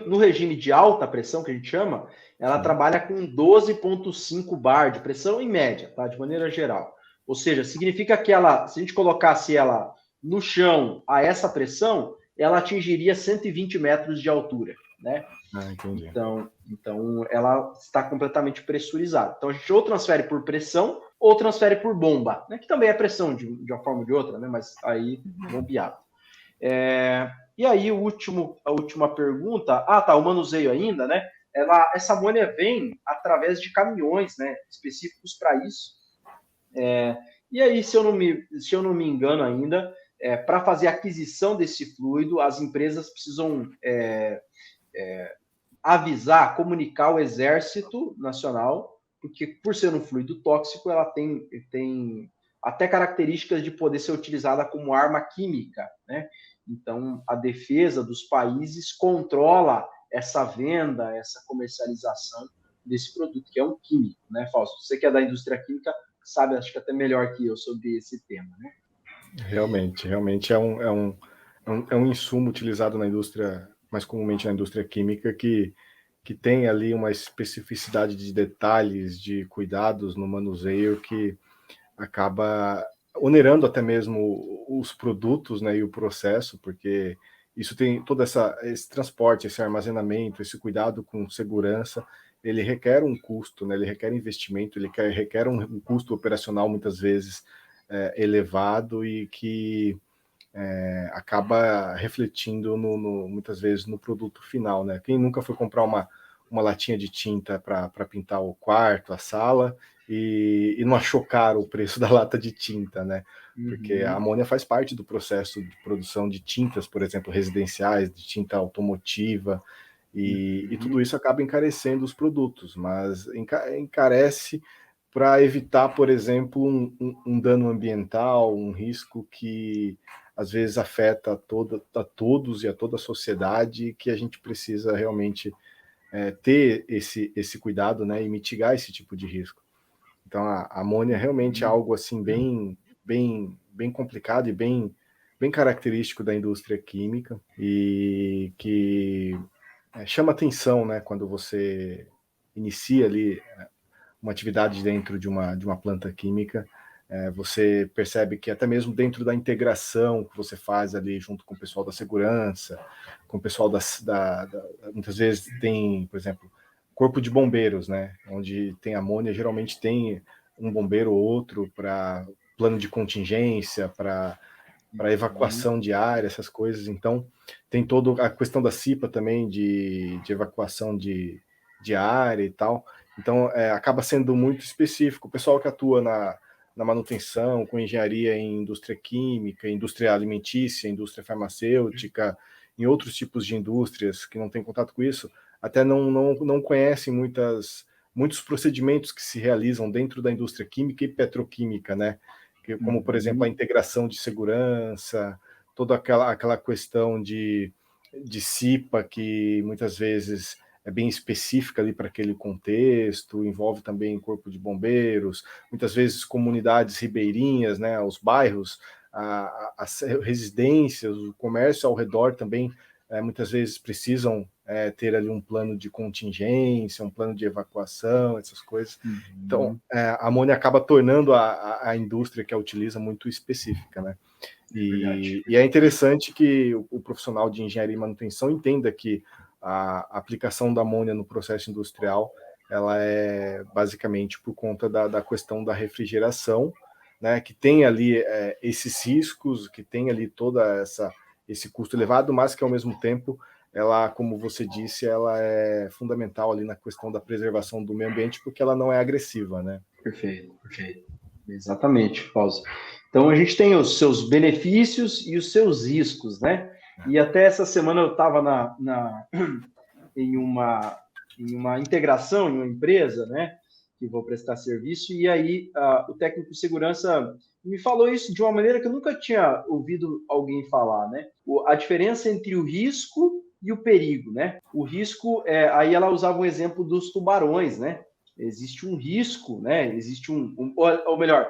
no regime de alta pressão, que a gente chama, ela trabalha com 12,5 bar de pressão em média, tá? De maneira geral. Ou seja, significa que se a gente colocasse ela no chão a essa pressão, ela atingiria 120 metros de altura, né? Entendi. Então, ela está completamente pressurizada. Então, a gente ou transfere por pressão ou transfere por bomba, né? Que também é pressão de uma forma ou de outra, né? Mas aí, bombeado. E aí, a última pergunta. O manuseio ainda, né? Essa amônia vem através de caminhões, né? Específicos para isso. E aí, se eu não me engano ainda, para fazer a aquisição desse fluido, as empresas precisam avisar, comunicar ao Exército Nacional, porque por ser um fluido tóxico, ela tem até características de poder ser utilizada como arma química, né? Então, a defesa dos países controla essa venda, essa comercialização desse produto, que é um químico, né, Fausto? Você que é da indústria química sabe, acho que até melhor que eu sobre esse tema, né? Realmente é um insumo utilizado na indústria, mais comumente na indústria química, que tem ali uma especificidade de detalhes, de cuidados no manuseio que acaba onerando até mesmo os produtos, né, e o processo, porque isso tem todo esse transporte, esse armazenamento, esse cuidado com segurança, ele requer um custo, né, ele requer investimento, ele requer um custo operacional muitas vezes elevado e que acaba refletindo muitas vezes no produto final, né? Quem nunca foi comprar uma latinha de tinta para pintar o quarto, a sala, e não achou caro o preço da lata de tinta, né? Porque a amônia faz parte do processo de produção de tintas, por exemplo, residenciais, de tinta automotiva, e tudo isso acaba encarecendo os produtos, mas encarece para evitar, por exemplo, um dano ambiental, um risco que às vezes afeta a todos e a toda a sociedade, que a gente precisa realmente ter esse cuidado, né, e mitigar esse tipo de risco. Então, a amônia realmente é algo assim bem complicado e bem característico da indústria química e que chama atenção, né, quando você inicia ali uma atividade dentro de uma planta química. Você percebe que até mesmo dentro da integração que você faz ali junto com o pessoal da segurança, com o pessoal muitas vezes tem, por exemplo, corpo de bombeiros, né? Onde tem amônia, geralmente tem um bombeiro ou outro para plano de contingência, para evacuação de área, essas coisas. Então, tem toda a questão da CIPA também, de evacuação de área e tal. Então, acaba sendo muito específico. O pessoal que atua na manutenção, com engenharia em indústria química, indústria alimentícia, indústria farmacêutica, em outros tipos de indústrias que não têm contato com isso, até não conhecem muitos procedimentos que se realizam dentro da indústria química e petroquímica, né? Como, por exemplo, a integração de segurança, toda aquela questão de CIPA, que muitas vezes é bem específica ali para aquele contexto, envolve também corpo de bombeiros, muitas vezes comunidades ribeirinhas, né, os bairros, as residências, o comércio ao redor também, muitas vezes precisam ter ali um plano de contingência, um plano de evacuação, essas coisas. Então, a amônia acaba tornando a indústria que a utiliza muito específica, né? E é interessante que o profissional de engenharia e manutenção entenda que a aplicação da amônia no processo industrial, ela é basicamente por conta da questão da refrigeração, né, que tem ali esses riscos, que tem ali toda esse custo elevado, mas que ao mesmo tempo ela, como você disse, ela é fundamental ali na questão da preservação do meio ambiente, porque ela não é agressiva, né? Perfeito. Exatamente, Fausto. Então, a gente tem os seus benefícios e os seus riscos, né? E até essa semana eu estava em uma integração em uma empresa, né? Que vou prestar serviço, e aí o técnico de segurança me falou isso de uma maneira que eu nunca tinha ouvido alguém falar, né? A diferença entre o risco e o perigo, né? O risco, aí ela usava um exemplo dos tubarões, né? Existe um risco, né? Existe ou melhor,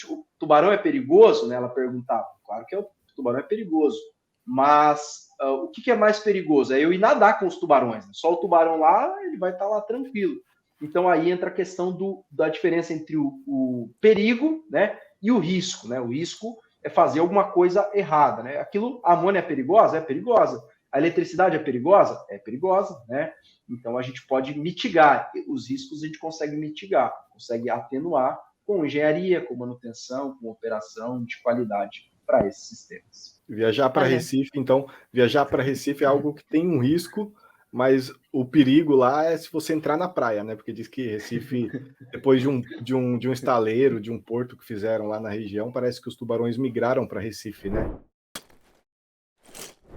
o tubarão é perigoso, né? Ela perguntava. Claro que o tubarão é perigoso, mas o que é mais perigoso? É eu ir nadar com os tubarões. Né? Só o tubarão lá, ele vai estar lá tranquilo. Então aí entra a questão da diferença entre o perigo, né, e o risco, né? O risco é fazer alguma coisa errada, né? A amônia é perigosa? É perigosa. A eletricidade é perigosa? É perigosa, né? Então a gente pode mitigar os riscos, a gente consegue mitigar, consegue atenuar com engenharia, com manutenção, com operação de qualidade para esses sistemas. Viajar para Recife, então, viajar para Recife é algo que tem um risco, mas o perigo lá é se você entrar na praia, né? Porque diz que Recife, depois de um estaleiro, de um porto que fizeram lá na região, parece que os tubarões migraram para Recife, né?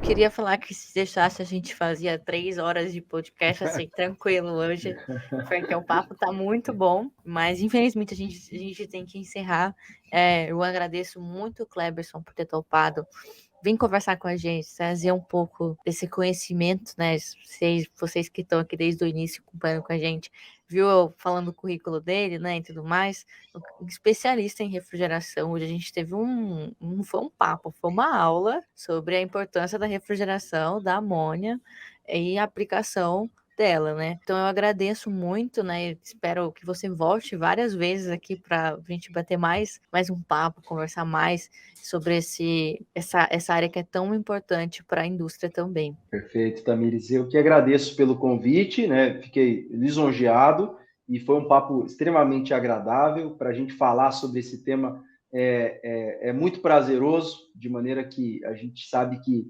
Queria falar que se deixasse a gente fazia 3 horas de podcast assim, tranquilo hoje, porque o papo tá muito bom, mas infelizmente a gente tem que encerrar. Eu agradeço muito o Cleberson por ter topado vir conversar com a gente, trazer um pouco desse conhecimento, né? Vocês que estão aqui desde o início acompanhando com a gente, viu eu falando do currículo dele, né, e tudo mais, um especialista em refrigeração. Hoje a gente teve não foi um papo, foi uma aula sobre a importância da refrigeração, da amônia e a aplicação dela, né? Então eu agradeço muito, né? Espero que você volte várias vezes aqui para a gente bater mais um papo, conversar mais sobre essa área que é tão importante para a indústria também. Perfeito, Tamires. Eu que agradeço pelo convite, né? Fiquei lisonjeado e foi um papo extremamente agradável para a gente falar sobre esse tema. É muito prazeroso, de maneira que a gente sabe que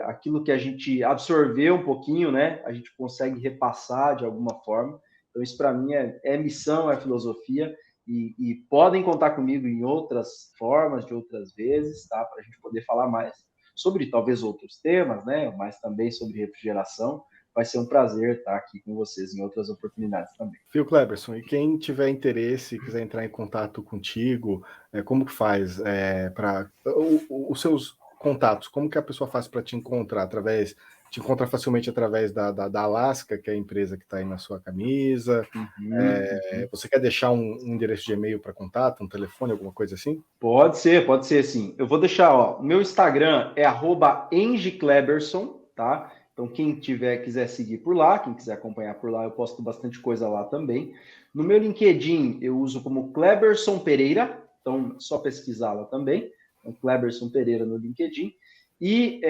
aquilo que a gente absorveu um pouquinho, né? A gente consegue repassar de alguma forma. Então, isso para mim é missão, é filosofia. E podem contar comigo em outras formas, de outras vezes, tá? Para a gente poder falar mais sobre talvez outros temas, né? Mas também sobre refrigeração. Vai ser um prazer estar aqui com vocês em outras oportunidades também. Phil Cleberson, e quem tiver interesse, quiser entrar em contato contigo, como que faz para os seus contatos? Como que a pessoa faz para te encontrar? Através te encontra facilmente através da Alaska, que é a empresa que está aí na sua camisa. Você quer deixar um endereço de e-mail para contato, um telefone, alguma coisa assim? Pode ser sim. Eu vou deixar, o meu Instagram é @engkleberson, tá? Então, quem quiser seguir por lá, quem quiser acompanhar por lá, eu posto bastante coisa lá também. No meu LinkedIn, eu uso como Kleberson Pereira, então só pesquisar lá também. Então, Kleberson Pereira no LinkedIn. E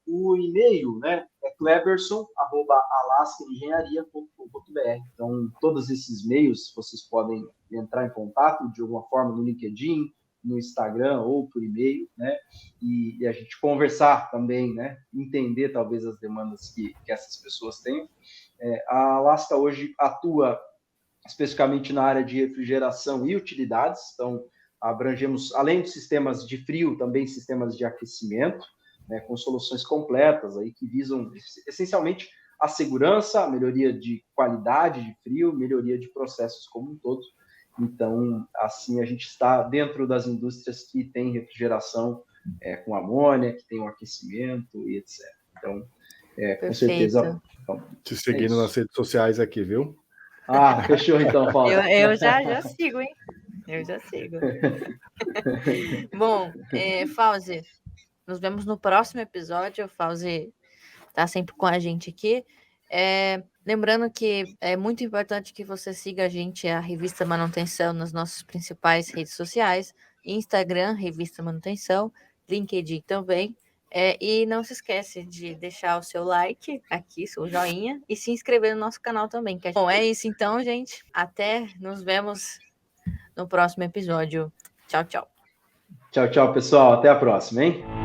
o e-mail, né, é kleberson@alaskaengenharia.com.br. Então, todos esses meios vocês podem entrar em contato de alguma forma no LinkedIn, no Instagram ou por e-mail, né? E a gente conversar também, né? Entender talvez as demandas que essas pessoas têm. A Alaska hoje atua especificamente na área de refrigeração e utilidades, então abrangemos, além de sistemas de frio, também sistemas de aquecimento, né, com soluções completas aí que visam essencialmente a segurança, a melhoria de qualidade de frio, melhoria de processos como um todo. Então, assim, a gente está dentro das indústrias que têm refrigeração com amônia, que tem o aquecimento e etc. Então, com certeza... Então, te seguindo nas redes sociais aqui, viu? Fechou então, Fauzi. Eu já sigo, hein? Eu já sigo. Bom, Fauzi, nos vemos no próximo episódio. O Fauzi está sempre com a gente aqui. Lembrando que é muito importante que você siga a gente, a Revista Manutenção, nas nossas principais redes sociais, Instagram, Revista Manutenção, LinkedIn também. E não se esquece de deixar o seu like aqui, seu joinha, e se inscrever no nosso canal também. Bom, é isso então, gente. Nos vemos no próximo episódio. Tchau, tchau. Tchau, pessoal. Até a próxima, hein?